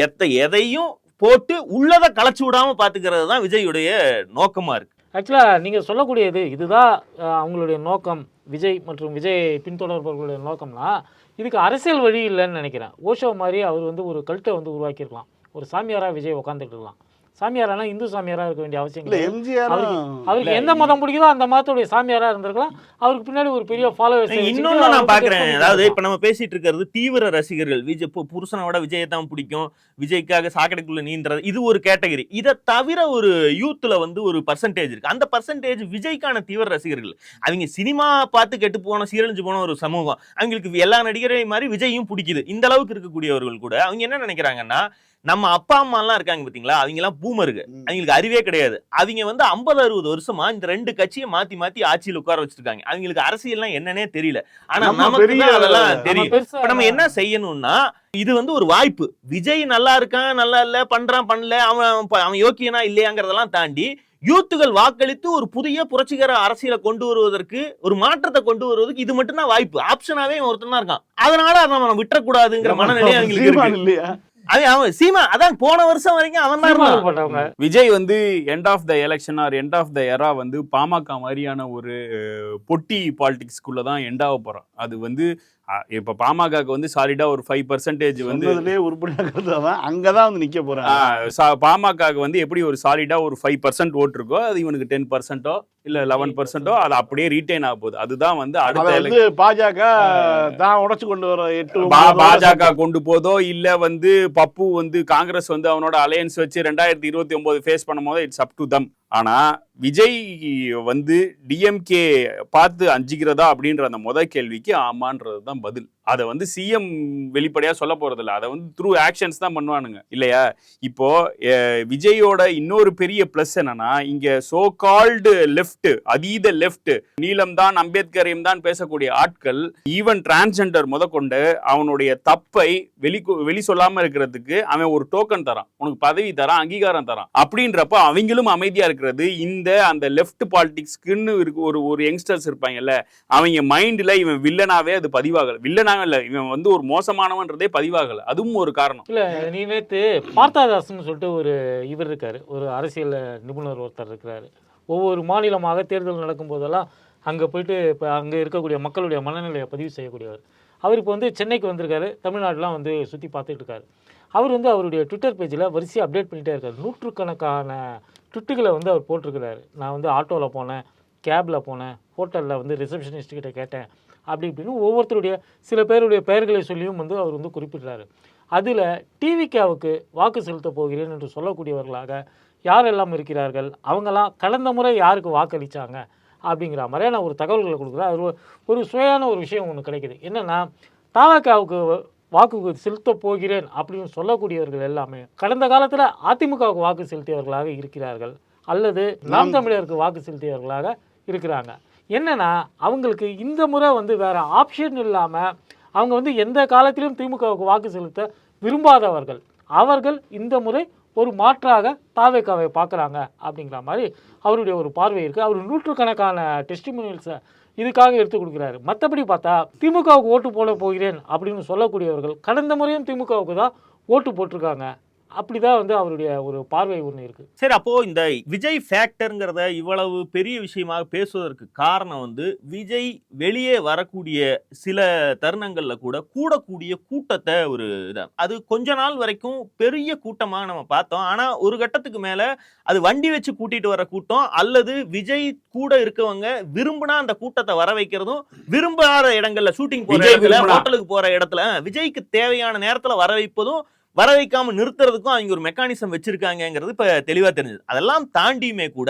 Speaker 2: எதையும் போட்டு உள்ளதை களைச்சு விடாம பாத்துக்கிறது தான் விஜயுடைய நோக்கமா இருக்கு.
Speaker 5: ஆக்சுவலா நீங்க சொல்லக்கூடியது இதுதான் அவங்களுடைய நோக்கம், விஜய் மற்றும் விஜய் பின்தொடர்பவர்களுடைய நோக்கம்னா இதுக்கு அரசியல் வழி இல்லைன்னு நினைக்கிறேன். ஓஷோ மாதிரி அவர் வந்து ஒரு கல்ட்டை வந்து உருவாக்கியிருக்கலாம். ஒரு சாமியாரா விஜய் உட்காந்துட்டு இருக்கலாம். சாமியாரானா இந்து சாமியாரா இருக்க வேண்டிய அவசியம் இல்லை. அவருக்கு எந்த மதம் பிடிக்குதோ அந்த மதத்துடைய சாமியாரா இருந்திருக்கலாம். அவருக்கு பின்னாடி ஒரு பெரிய ஃபாலோவர்ஸ்.
Speaker 2: இன்னொன்னு நான் பாக்குறேன், அதாவது இப்ப நம்ம பேசிட்டு இருக்கிறது தீவிர ரசிகர்கள், விஜய் புருஷனோட விஜயை தான் பிடிக்கும், விஜய்க்காக சாக்கடைக்குள்ள நீன்றது, இது ஒரு கேட்டகரி. இதை தவிர ஒரு யூத்ல வந்து ஒரு பர்சன்டேஜ் இருக்கு. அந்த பர்சன்டேஜ் விஜய்க்கான தீவிர ரசிகர்கள். அவங்க சினிமா பார்த்து கெட்டு போன சீரழிஞ்சு போன ஒரு சமூகம். அவங்களுக்கு எல்லா நடிகரையும் மாதிரி விஜயும் பிடிக்குது. இந்த அளவுக்கு இருக்கக்கூடியவர்கள் கூட அவங்க என்ன நினைக்கிறாங்கன்னா, நம்ம அப்பா அம்மா எல்லாம் இருக்காங்க பாத்தீங்களா, அவங்க எல்லாம் பூமருக்கு, அவங்களுக்கு அறிவே கிடையாது. அவங்க வந்து 50-60 வருஷமா இந்த 2 கட்சியை மாத்தி மாத்தி ஆட்சியில் உட்கார வச்சிருக்காங்க. அவங்களுக்கு அரசியல்லாம் என்னன்னே தெரியல. ஆனா நமக்கு அதெல்லாம் தெரியும். இப்ப நம்ம என்ன செய்யணும்னா, இது வந்து ஒரு வாய்ப்பு. விஜய் நல்லா இருக்கான், நல்லா இல்ல, பண்றான் பண்ணல, அவன் யோக்கியனா இல்லையாங்கிறதெல்லாம் தாண்டி யூத்துகள் வாக்களித்து ஒரு புதிய புரட்சிகர அரசியலை கொண்டு வருவதற்கு, ஒரு மாற்றத்தை கொண்டு வருவதற்கு இது மட்டும் தான் வாய்ப்பு. ஆப்ஷனாவே ஒருத்தன் தான் இருக்கான். அதனால அதை நம்ம விட்டுறக்கூடாதுங்கிற மனநிலை அவங்களுக்கு இல்லையா? சீமா அதான் போன வருஷம் வரைக்கும் அவன் தான்.
Speaker 4: விஜய் வந்து end of the election or end of the era வந்து பாமக மாதிரியான ஒரு பொட்டி பாலிடிக்ஸ்குள்ள தான் எண்ட் ஆக போறான். அது வந்து இப்ப பாமகக்கு வந்து சாலிடா ஒரு 5% வந்து
Speaker 3: அங்கதான் வந்து நிக்க போறாங்க.
Speaker 4: பாமகக்கு வந்து எப்படி ஒரு சாலிடா ஒரு 5% ஓட்டு இருக்கோ, அது இவனுக்கு 10% இல்ல 11% அது அப்படியே ரீட்டைன் ஆக போகுது. அதுதான் வந்து அடுத்த
Speaker 3: பாஜக தான் உடைச்சு கொண்டு வர 8
Speaker 4: பாஜக கொண்டு போதோ, இல்ல வந்து பப்பு வந்து காங்கிரஸ் வந்து அவனோட அலையன்ஸ் வச்சு 2029 ஃபேஸ் பண்ணும் போது இட்ஸ் அப் டு தம். ஆனா விஜய் வந்து டிஎம்கே பார்த்து அஞ்சுகிறதா அப்படின்ற அந்த கேள்விக்கு ஆமான்றது தான் பதில். அதை வந்து சிஎம் வெளிப்படையா சொல்ல போறது இல்லை, அதை வந்து த்ரூ ஆக்ஷன்ஸ் தான் பண்ணுவானுங்க இல்லையா. இப்போ விஜயோட இன்னொரு பெரிய பிளஸ் என்னன்னா, இங்க சோ கால்டு லெஃப்ட், அதீத லெஃப்ட், நீலம் தான் அம்பேத்கரையும் தான் பேசக்கூடிய ஆட்கள், ஈவன் டிரான்ஸ்ஜெண்டர் முதற்கொண்டு அவனுடைய தப்பை வெளி சொல்லாம இருக்கிறதுக்கு அவன் ஒரு டோக்கன் தரான், உனக்கு பதவி தரான், அங்கீகாரம் தரான். அப்படின்றப்ப அவங்களும் அமைதியா இருக்கிறது இந்த அந்த லெஃப்ட் பாலிடிக்ஸ்க்குன்னு ஒரு யங்ஸ்டர்ஸ் இருப்பாங்கல்ல, அவங்க மைண்ட்ல இவன் வில்லனாவே அது பதிவாகல. வில்லனாக இல்ல, இவன் வந்து ஒரு மோசமானவன்றதே பதிவாகல. அதுவும் ஒரு காரணம் இல்ல.
Speaker 5: நீ நேத்து பார்த்தாதாஸ்ன்னு சொல்லிட்டு ஒரு இவர் இருக்காரு, ஒரு அரசியல் நிபுணர் ஒருத்தர் இருக்கிறாரு. ஒவ்வொரு மாநிலமாக தேர்தல் நடக்கும் போதெல்லாம் அங்கே போயிட்டு இப்போ அங்கே இருக்கக்கூடிய மக்களுடைய மனநிலையை பதிவு செய்யக்கூடியவர். அவர் இப்போ வந்து சென்னைக்கு வந்திருக்காரு, தமிழ்நாடுலாம் வந்து சுற்றி பார்த்துட்டு இருக்காரு. அவர் வந்து அவருடைய ட்விட்டர் பேஜில் வரிசையாக அப்டேட் பண்ணிகிட்டே இருக்காரு. 100கணக்கான ட்விட்டுகளை வந்து அவர் போட்டிருக்கிறாரு. நான் வந்து ஆட்டோவில் போனேன், கேபில் போனேன், ஹோட்டலில் வந்து ரிசப்ஷனிஸ்ட்கிட்ட கேட்டேன், அப்படி இப்படின்னு ஒவ்வொருத்தருடைய சில பேருடைய பெயர்களை சொல்லியும் வந்து அவர் வந்து குறிப்பிடுறாரு. அதில் டிவிகேவுக்கு வாக்கு செலுத்த போகிறேன் என்று சொல்லக்கூடியவர்களாக யாரெல்லாம் இருக்கிறார்கள், அவங்கெல்லாம் கடந்த முறை யாருக்கு வாக்களித்தாங்க அப்படிங்கிற மாதிரியான ஒரு தகவல்களை கொடுக்குறாரு. அது ஒரு சுவையான ஒரு விஷயம் ஒன்று கிடைக்குது. என்னென்னா, தாவகாவுக்கு வாக்கு செலுத்த போகிறேன் அப்படின்னு சொல்லக்கூடியவர்கள் எல்லாமே கடந்த காலத்தில் அதிமுகவுக்கு வாக்கு செலுத்தியவர்களாக இருக்கிறார்கள், அல்லது நாம் தமிழருக்கு வாக்கு செலுத்தியவர்களாக இருக்கிறாங்க. என்னென்னா, அவங்களுக்கு இந்த முறை வந்து வேறு ஆப்ஷன் இல்லாமல் அவங்க வந்து எந்த காலத்திலும் திமுகவுக்கு வாக்கு செலுத்த விரும்பாதவர்கள், அவர்கள் இந்த முறை ஒரு மாற்றாக தாவேக்காவை பார்க்குறாங்க அப்படிங்கிற மாதிரி அவருடைய ஒரு பார்வை இருக்குது. அவர் 100கணக்கான டெஸ்டிமோனியல்ஸை இதுக்காக எடுத்து கொடுக்குறாரு. மற்றபடி பார்த்தா திமுகவுக்கு ஓட்டு போட போகிறேன் அப்படின்னு சொல்லக்கூடியவர்கள் கடந்த முறையும் திமுகவுக்கு தான் ஓட்டு போட்டிருக்காங்க. அப்படிதான் வந்து அவருடைய ஒரு பார்வை ஒன்று இருக்கு.
Speaker 2: சரி, அப்போ இந்த விஜய் ஃபேக்டர்ங்கிறத இவ்வளவு பெரிய விஷயமாக பேசுவதற்கு காரணம் வந்து விஜய் வெளியே வரக்கூடிய சில தருணங்கள்ல கூட கூடக்கூடிய கூட்டத்தை ஒரு இதான். அது கொஞ்ச நாள் வரைக்கும் பெரிய கூட்டமாக நம்ம பார்த்தோம். ஆனா ஒரு கட்டத்துக்கு மேல அது வண்டி வச்சு கூட்டிட்டு வர கூட்டம், அல்லது விஜய் கூட இருக்கவங்க விரும்பினா அந்த கூட்டத்தை வர வைக்கிறதும், விரும்பாத இடங்கள்ல ஷூட்டிங் போற இடத்துல, ஹோட்டலுக்கு போற இடத்துல விஜய்க்கு தேவையான நேரத்துல வர வைப்பதும் வர வைக்காம நிறுத்துறதுக்கும் அவங்க ஒரு மெக்கானிசம் வச்சிருக்காங்கிறது இப்ப தெளிவா தெரிஞ்சது. அதெல்லாம் தாண்டியுமே கூட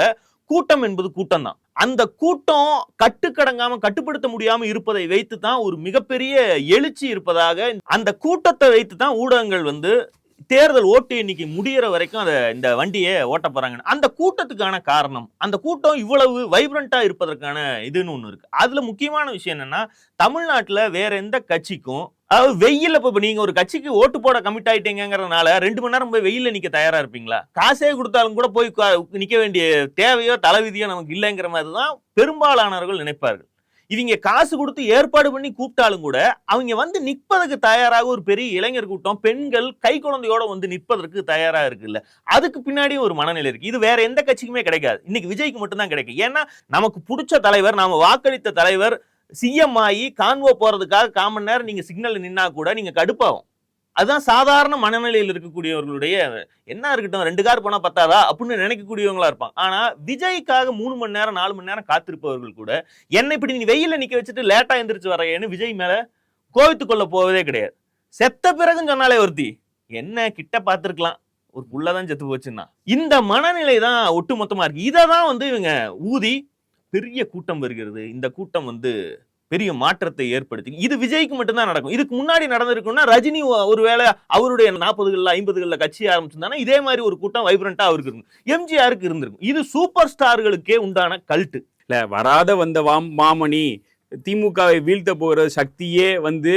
Speaker 2: கூட்டம் என்பது கூட்டம் தான். அந்த கூட்டம் கட்டுக்கடங்காம கட்டுப்படுத்த முடியாம இருப்பதை வைத்து தான் ஒரு மிகப்பெரிய எழுச்சி இருப்பதாக, அந்த கூட்டத்தை வைத்து தான் ஊடகங்கள் வந்து தேர்தல் ஓட்டு எண்ணிக்கை முடிகிற வரைக்கும் இந்த வண்டியை ஓட்ட போறாங்க. அந்த கூட்டத்துக்கான காரணம், அந்த கூட்டம் இவ்வளவு வைப்ரண்டா இருப்பதற்கான இதுன்னு ஒண்ணு இருக்கு. அதுல முக்கியமான விஷயம் என்னன்னா, தமிழ்நாட்டுல வேற எந்த கட்சிக்கும், அதாவது வெயில்ல இப்ப நீங்க ஒரு கட்சிக்கு ஓட்டு போட கமிட் ஆயிட்டீங்கிறதுனால 2 மணி நேரம் போய் வெயில்ல நிக்க தயாரா இருப்பீங்களா? காசே கொடுத்தாலும் கூட போய் நிக்க வேண்டிய தேவையோ தலைவிதியோ நமக்கு இல்லைங்கிற மாதிரி தான் பெரும்பாலானவர்கள் நினைப்பார்கள். இவங்க காசு கொடுத்து ஏற்பாடு பண்ணி கூப்பிட்டாலும் கூட அவங்க வந்து நிற்பதற்கு தயாராக ஒரு பெரிய இளைஞர் கூட்டம், பெண்கள் கை குழந்தையோட வந்து நிற்பதற்கு தயாரா இருக்குல்ல, அதுக்கு பின்னாடியும் ஒரு மனநிலை இருக்கு. இது வேற எந்த கட்சிக்குமே கிடைக்காது. இன்னைக்கு விஜய்க்கு மட்டும்தான் கிடைக்கும். ஏன்னா நமக்கு பிடிச்ச தலைவர், நாம வாக்களித்த தலைவர் சிஎம் ஆகி கான்வோ போறதுக்காக 1/4 மணி நேரம் நீங்க சிக்னல் நின்னா கூட நீங்க கடுப்பாகும். அதுதான் சாதாரண மனநிலையில் இருக்கக்கூடியவர்களுடைய, என்ன இருக்கட்டும் 2 கார் போனா பத்தாதா அப்படின்னு நினைக்கக்கூடியவங்களா இருப்பாங்க. ஆனா விஜய்க்காக 3 மணி நேரம் 4 மணி நேரம் காத்திருப்பவர்கள் கூட என்ன இப்படி நீ வெயில நிக்க வச்சுட்டு லேட்டா எந்திரிச்சு வரையன்னு விஜய் மேல கோவித்து கொள்ள போவதே கிடையாது. செத்த பிறகுன்னு சொன்னாலே ஒருத்தி என்ன கிட்ட பார்த்திருக்கலாம், ஒரு புள்ளதான் செத்து போச்சுன்னா, இந்த மனநிலை தான் ஒட்டுமொத்தமா இருக்கு. இதை தான் வந்து இவங்க ஊதி பெரிய கூட்டம் வருகிறது, இந்த கூட்டம் வந்து பெரிய மாற்றத்தை ஏற்படுத்தி, இது விஜய்க்கு மட்டும்தான் நடக்கும். இதுக்கு முன்னாடி நடந்திருக்கும்னா ரஜினி ஒருவேளை அவருடைய 40களில் 50களில் கட்சி ஆரம்பிச்சிருந்தானா இதே மாதிரி ஒரு கூட்டம் வைப்ரண்டா அவருக்கு இருக்கும், எம்ஜிஆருக்கு இருந்திருக்கும். இது சூப்பர் ஸ்டார்களுக்கே உண்டான கல்ட்டு
Speaker 4: இல்ல. வராத வந்த மாமணி திமுகவை வீழ்த்த போகிற சக்தியே வந்து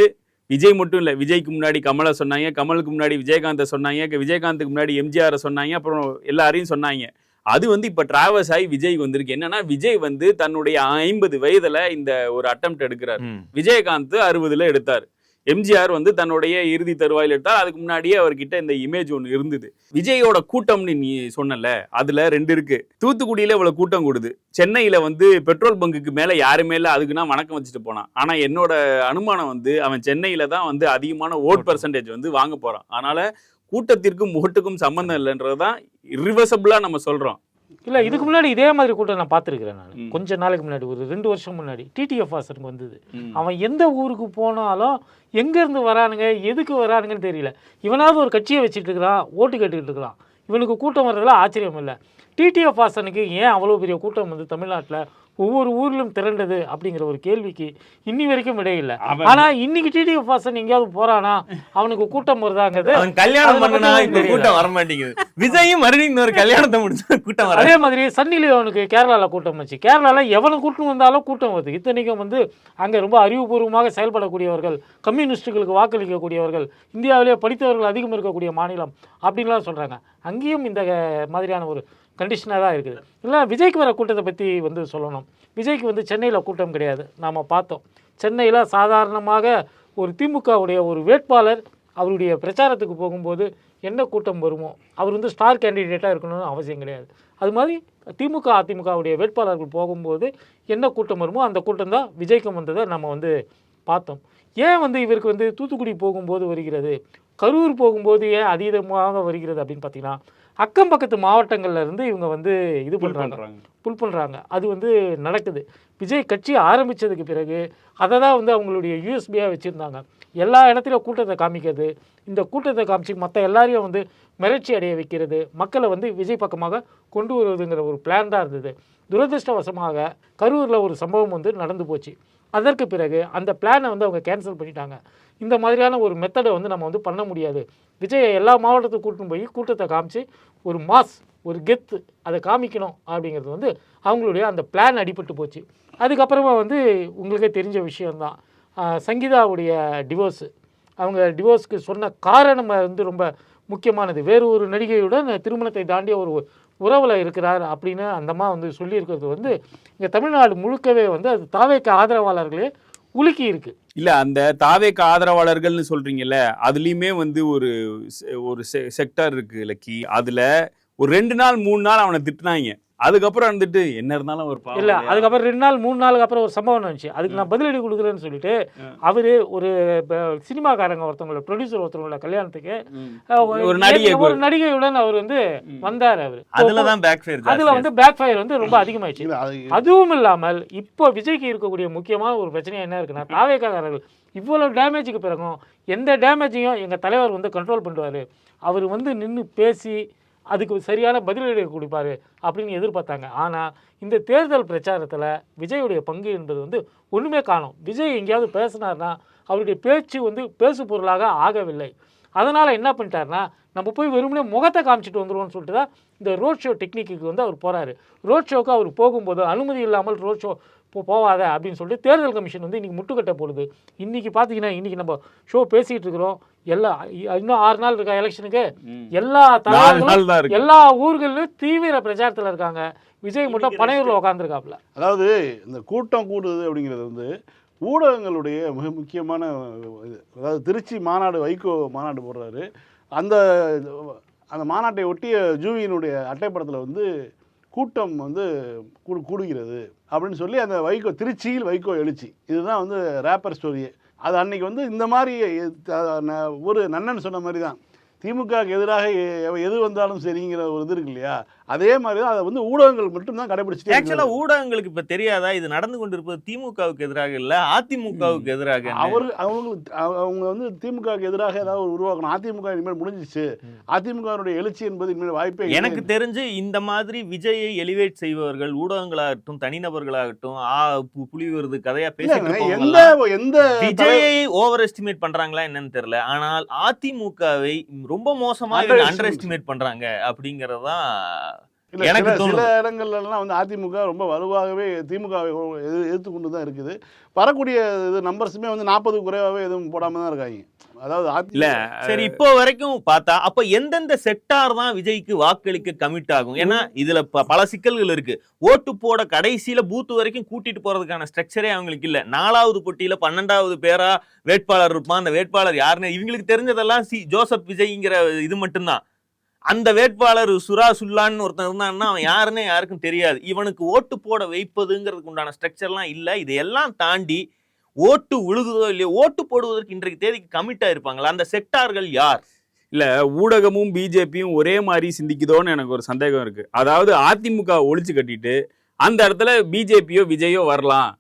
Speaker 4: விஜய் மட்டும் இல்லை. விஜய்க்கு முன்னாடி கமலை சொன்னாங்க, கமலுக்கு முன்னாடி விஜயகாந்தை சொன்னாங்க, விஜயகாந்துக்கு முன்னாடி எம்ஜிஆரை சொன்னாங்க, அப்புறம் எல்லாரையும் சொன்னாங்க. அது வந்து இப்போ டிராவல்ஸ் ஆகி விஜய்க்கு வந்திருக்கு. என்னன்னா விஜய் வந்து தன்னுடைய 50 வயதுல இந்த ஒரு அட்டெம்ப்ட் எடுக்கிறார். விஜயகாந்த் 60ல எடுத்தார். எம்ஜிஆர் வந்து தன்னுடைய இறுதி தருவாயில் எடுத்தார். அதுக்கு முன்னாடியே அவர்கிட்ட இந்த இமேஜ் ஒன்று இருந்தது. விஜயோட கூட்டம்னு நீ சொன்னல, அதுல 2 இருக்கு. தூத்துக்குடியில இவ்வளவு கூட்டம் கூடுது, சென்னையில வந்து பெட்ரோல் பங்குக்கு மேல யாருமே இல்லை, அதுக்குன்னா வணக்கம் வச்சுட்டு போனான். ஆனா என்னோட அனுமானம் வந்து அவன் சென்னையில தான் வந்து அதிகமான ஓட் பெர்சன்டேஜ் வந்து வாங்க போறான். அதனால கூட்டத்திற்கும் ஓட்டுக்கும் சம்பந்தம் இல்லைன்றதுதான் இரிவர்சபிளா நம்ம சொல்றோம்.
Speaker 5: இல்லை, இதுக்கு முன்னாடி இதே மாதிரி கூட்டம் நான் பார்த்துருக்கிறேன். நான் கொஞ்ச நாளைக்கு முன்னாடி ஒரு 2 வருஷம் முன்னாடி டிடிஎஃப் வாசனுக்கு வந்தது. அவன் எந்த ஊருக்கு போனாலும் எங்கேருந்து வரானுங்க எதுக்கு வரானுங்கன்னு தெரியல. இவனாவது ஒரு கட்சியை வச்சுட்டு இருக்கிறான், ஓட்டு கேட்டுக்கிட்டு இருக்கிறான், இவனுக்கு கூட்டம் வர்றதுல ஆச்சரியம் இல்லை. டிடிஎஃப் வாசனுக்கு ஏன் அவ்வளோ பெரிய கூட்டம் வந்து தமிழ்நாட்டில் ஒவ்வொரு ஊரிலும் திரண்டது அப்படிங்கிற ஒரு கேள்விக்கு இன்னி வரைக்கும் விடையில்லை. ஆனா இன்னைக்கு டிடிஎஃப் வாசன் எங்கேயாவது போறானா அவனுக்கு கூட்டம் வருதாங்கிறது.
Speaker 2: கல்யாணம் பண்ணனா இப்ப கூட்டம் வர மாட்டேங்குது. விஜயும் மறுபடியும் ஒரு கல்யாணத்தை முடிச்சு கூட்டம் வர.
Speaker 5: அதே மாதிரி சன்னி லியோனுக்கு கேரளால கூட்டம் வச்சு, கேரளால எவனை கூட்டம் வந்தாலும் கூட்டம் வருது. இத்தனைக்கும் வந்து அங்க ரொம்ப அறிவுபூர்வமாக செயல்படக்கூடியவர்கள், கம்யூனிஸ்டுகளுக்கு வாக்களிக்கக்கூடியவர்கள், இந்தியாவிலேயே படித்தவர்கள் அதிகம் இருக்கக்கூடிய மாநிலம் அப்படின்லாம் சொல்றாங்க. அங்கேயும் இந்த மாதிரியான ஒரு கண்டிஷனாக தான் இருக்குது. இல்லை, விஜய்க்கு வர கூட்டத்தை பற்றி வந்து சொல்லணும். விஜய்க்கு வந்து சென்னையில் கூட்டம் கிடையாது. நாம் பார்த்தோம், சென்னையில் சாதாரணமாக ஒரு திமுகவுடைய ஒரு வேட்பாளர் அவருடைய பிரச்சாரத்துக்கு போகும்போது என்ன கூட்டம் வருமோ, அவர் வந்து ஸ்டார் கேண்டிடேட்டாக இருக்கணும்னு அவசியம் கிடையாது. அது மாதிரி திமுக அதிமுகவுடைய வேட்பாளர்கள் போகும்போது என்ன கூட்டம் வருமோ அந்த கூட்டம் தான் விஜய்க்கும் வந்ததை நம்ம வந்து பார்த்தோம். ஏன் வந்து இவருக்கு வந்து தூத்துக்குடி போகும்போது வருகிறது, கரூர் போகும்போது ஏன் அதீதமாக வருகிறது அப்படின்னு பார்த்தீங்கன்னா, அக்கம் பக்கத்து மாவட்டங்கள்ல இருந்து இவங்க வந்து இது பண்ணுறாங்க, புல் பண்ணுறாங்க. அது வந்து நடக்குது. விஜய் கட்சி ஆரம்பித்ததுக்கு பிறகு அதை தான் வந்து அவங்களுடைய யூஎஸ்பியாக வச்சுருந்தாங்க. எல்லா இடத்துலையும் கூட்டத்தை காமிக்கிறது, இந்த கூட்டத்தை காமிச்சு மற்ற எல்லாரையும் வந்து மிரட்சி அடைய வைக்கிறது, மக்களை வந்து விஜய் பக்கமாக கொண்டு வருவதுங்கிற ஒரு பிளான் தான் இருந்தது. துரதிருஷ்டவசமாக கரூரில் ஒரு சம்பவம் வந்து நடந்து போச்சு. அதற்கு பிறகு அந்த பிளானை வந்து அவங்க கேன்சல் பண்ணிட்டாங்க. இந்த மாதிரியான ஒரு மெத்தடை வந்து நம்ம வந்து பண்ண முடியாது. விஜயை எல்லா மாவட்டத்துக்கும் கூட்டின்னு போய் கூட்டத்தை காமிச்சு ஒரு மாஸ், ஒரு கெத்து அதை காமிக்கணும் அப்படிங்கிறது வந்து அவங்களுடைய அந்த பிளான் அடிபட்டு போச்சு. அதுக்கப்புறமா வந்து உங்களுக்கே தெரிஞ்ச விஷயந்தான், சங்கீதாவுடைய டிவோர்ஸு. அவங்க டிவோர்ஸ்க்கு சொன்ன காரணம் வந்து ரொம்ப முக்கியமானது. வேறு ஒரு நடிகையுடன் திருமணத்தை தாண்டிய ஒரு உறவில் இருக்கிறார் அப்படின்னு அந்தம்மா வந்து சொல்லியிருக்கிறது வந்து இங்கே தமிழ்நாடு முழுக்கவே வந்து அது தாவேக்கு ஆதரவாளர்களே உலுக்கி இருக்கு.
Speaker 4: இல்ல அந்த தாவேக ஆதரவாளர்கள்னு சொல்றீங்கல்ல, அதுலயுமே வந்து ஒரு செக்டார் இருக்கு லக்கி. அதுல ஒரு 2 நாள் 3 நாள் அவனை திட்டுனாங்க. அதுக்கப்புறம் வந்துட்டு என்ன இருந்தாலும் ஒரு
Speaker 5: இல்ல அதுக்கப்புறம் 2 நாள் 3 நாளுக்கு அப்புறம் ஒரு சம்பவம் நடந்துச்சு. அதுக்கு நான் பதிலடி கொடுக்குறேன்னு சொல்லிட்டு அவரு ஒரு சினிமாக்காரங்க ஒருத்தவங்கள ப்ரொடியூசர் ஒருத்தவங்களோட கல்யாணத்துக்கு ஒரு நடிகையுடன் அவர் வந்து வந்தார். அவரு
Speaker 2: அதுலதான் பேக் ஃபயர்,
Speaker 5: அதுல வந்து பேக் ஃபயர் வந்து ரொம்ப அதிகமாயிடுச்சு. அதுவும் இல்லாமல் இப்போ விஜய்க்கு இருக்கக்கூடிய முக்கியமான ஒரு பிரச்சனை என்ன இருக்குன்னா, தாவேக்காரர்கள் இவ்வளவு டேமேஜுக்கு பிறகும் எந்த டேமேஜையும் எங்க தலைவர் வந்து கண்ட்ரோல் பண்ணுவாரு, அவர் வந்து நின்று பேசி அதுக்கு சரியான பதிலடி கொடுப்பாரு அப்படின்னு எதிர்பார்த்தாங்க. ஆனால் இந்த தேர்தல் பிரச்சாரத்தில் விஜயுடைய பங்கு என்பது வந்து ஒன்றுமே காணும். விஜய் எங்கேயாவது பேசினார்னா அவருடைய பேச்சு வந்து பேசு பொருளாக ஆகவில்லை. அதனால் என்ன பண்ணிட்டாருன்னா, நம்ம போய் வெறுமனே முகத்தை காமிச்சிட்டு வந்துடுவோம்னு சொல்லிட்டு தான் இந்த ரோட் ஷோ டெக்னிக்கு வந்து அவர் போகிறாரு. ரோட் ஷோக்கு அவர் போகும்போது அனுமதி இல்லாமல் ரோட் ஷோ போவாத அப்படின்னு சொல்லிட்டு தேர்தல் கமிஷன் வந்து இன்றைக்கி முட்டுக்கட்டை போடுது. இன்றைக்கி பார்த்தீங்கன்னா இன்றைக்கி நம்ம ஷோ பேசிகிட்டு இருக்கிறோம், இன்னும் 6 நாள் இருக்கா எலெக்ஷனுக்கு, எல்லா தலைவர்களும் எல்லா ஊர்களிலும் தீவிர பிரச்சாரத்தில் இருக்காங்க. விஜய் மட்டும் பனையூரில் உட்காந்துருக்காப்புல.
Speaker 3: அதாவது இந்த கூட்டம் கூடுது அப்படிங்கிறது வந்து ஊடகங்களுடைய மிக முக்கியமான இது. அதாவது திருச்சி மாநாடு, வைகோ மாநாடு போடுறாரு. அந்த மாநாட்டை ஒட்டிய ஜூவியினுடைய அட்டைப்படத்தில் வந்து கூட்டம் வந்து கூடுகிறது அப்படின்னு சொல்லி அந்த வைகோ திருச்சியில் வைகோ எழுச்சி, இதுதான் வந்து ரேப்பர் ஸ்டோரியே. அது அன்னைக்கு வந்து இந்த மாதிரி ஒரு நன்னன் சொன்ன மாதிரி தான் திமுகவுக்கு எதிராக எது வந்தாலும் சரிங்கிற ஒரு இது இருக்கு இல்லையா, அதே மாதிரி தான் அதை வந்து ஊடகங்கள் மட்டும்தான் கடைபிடிச்சிட்டு.
Speaker 2: ஆக்சுவலாக ஊடகங்களுக்கு இப்போ தெரியாதா இது நடந்து கொண்டிருப்பது திமுகவுக்கு எதிராக இல்லை அதிமுகவுக்கு எதிராக?
Speaker 3: அவங்க வந்து திமுகவுக்கு எதிராக ஏதாவது உருவாக்கணும். அதிமுக இனிமேல் முடிஞ்சிச்சு, அதிமுகவுடைய எழுச்சி என்பது இனிமேல் வாய்ப்பே.
Speaker 2: எனக்கு தெரிஞ்சு இந்த மாதிரி விஜயை எலிவேட் செய்பவர்கள் ஊடகங்களாகட்டும் தனிநபர்களாகட்டும் புலி வருது கதையா
Speaker 3: எந்த
Speaker 2: விஜயை ஓவர் எஸ்டிமேட் பண்றாங்களா என்னன்னு தெரியல. ஆனால் அதிமுகவை ரொம்ப மோசமாக அண்டர் எஸ்டிமேட் பண்றாங்க அப்படிங்கறதுதான் எனக்கு
Speaker 3: சில இடங்கள்ல எல்லாம் வந்து அதிமுக ரொம்ப வலுவாகவே திமுகவை எதிர்த்து கொண்டு தான் இருக்குது. வரக்கூடிய இது நம்பர்ஸுமே வந்து 40 குறைவாகவே எதுவும் போடாம தான் இருக்காங்க. அதாவது
Speaker 2: இல்ல சரி, இப்போ வரைக்கும் பார்த்தா அப்ப எந்தெந்த செக்டார் தான் விஜய்க்கு வாக்களிக்க கமிட் ஆகும்? ஏன்னா இதுல பல சிக்கல்கள் இருக்கு. ஓட்டு போட கடைசியில பூத்து வரைக்கும் கூட்டிட்டு போறதுக்கான ஸ்ட்ரக்சரே அவங்களுக்கு இல்ல. 4வது பொட்டியில 12வது பேரா வேட்பாளர் இருப்பான். அந்த வேட்பாளர் யாருன்னு இவங்களுக்கு தெரிஞ்சதெல்லாம் ஜோசப் விஜய்ங்கிற இது மட்டும்தான். அந்த வேட்பாளர் சுரா சுல்லான்னு ஒருத்தன் இருந்தான்னா அவன் யாருன்னு யாருக்கும் தெரியாது. இவனுக்கு ஓட்டு போட வைப்பதுங்கிறதுக்கு உண்டான ஸ்ட்ரக்சர்லாம் இல்லை. இதையெல்லாம் தாண்டி ஓட்டு உழுகுதோ இல்லையோ ஓட்டு போடுவதற்கு இன்றைக்கு தேதிக்கு கமிட் ஆயிருப்பாங்களா? அந்த செக்டார்கள் யார்?
Speaker 4: இல்ல ஊடகமும் பிஜேபியும் ஒரே மாதிரி சிந்திக்குதோன்னு எனக்கு ஒரு சந்தேகம் இருக்கு. அதாவது அதிமுக ஒழிச்சு கட்டிட்டு அந்த இடத்துல பிஜேபியோ விஜயோ வரலாம்,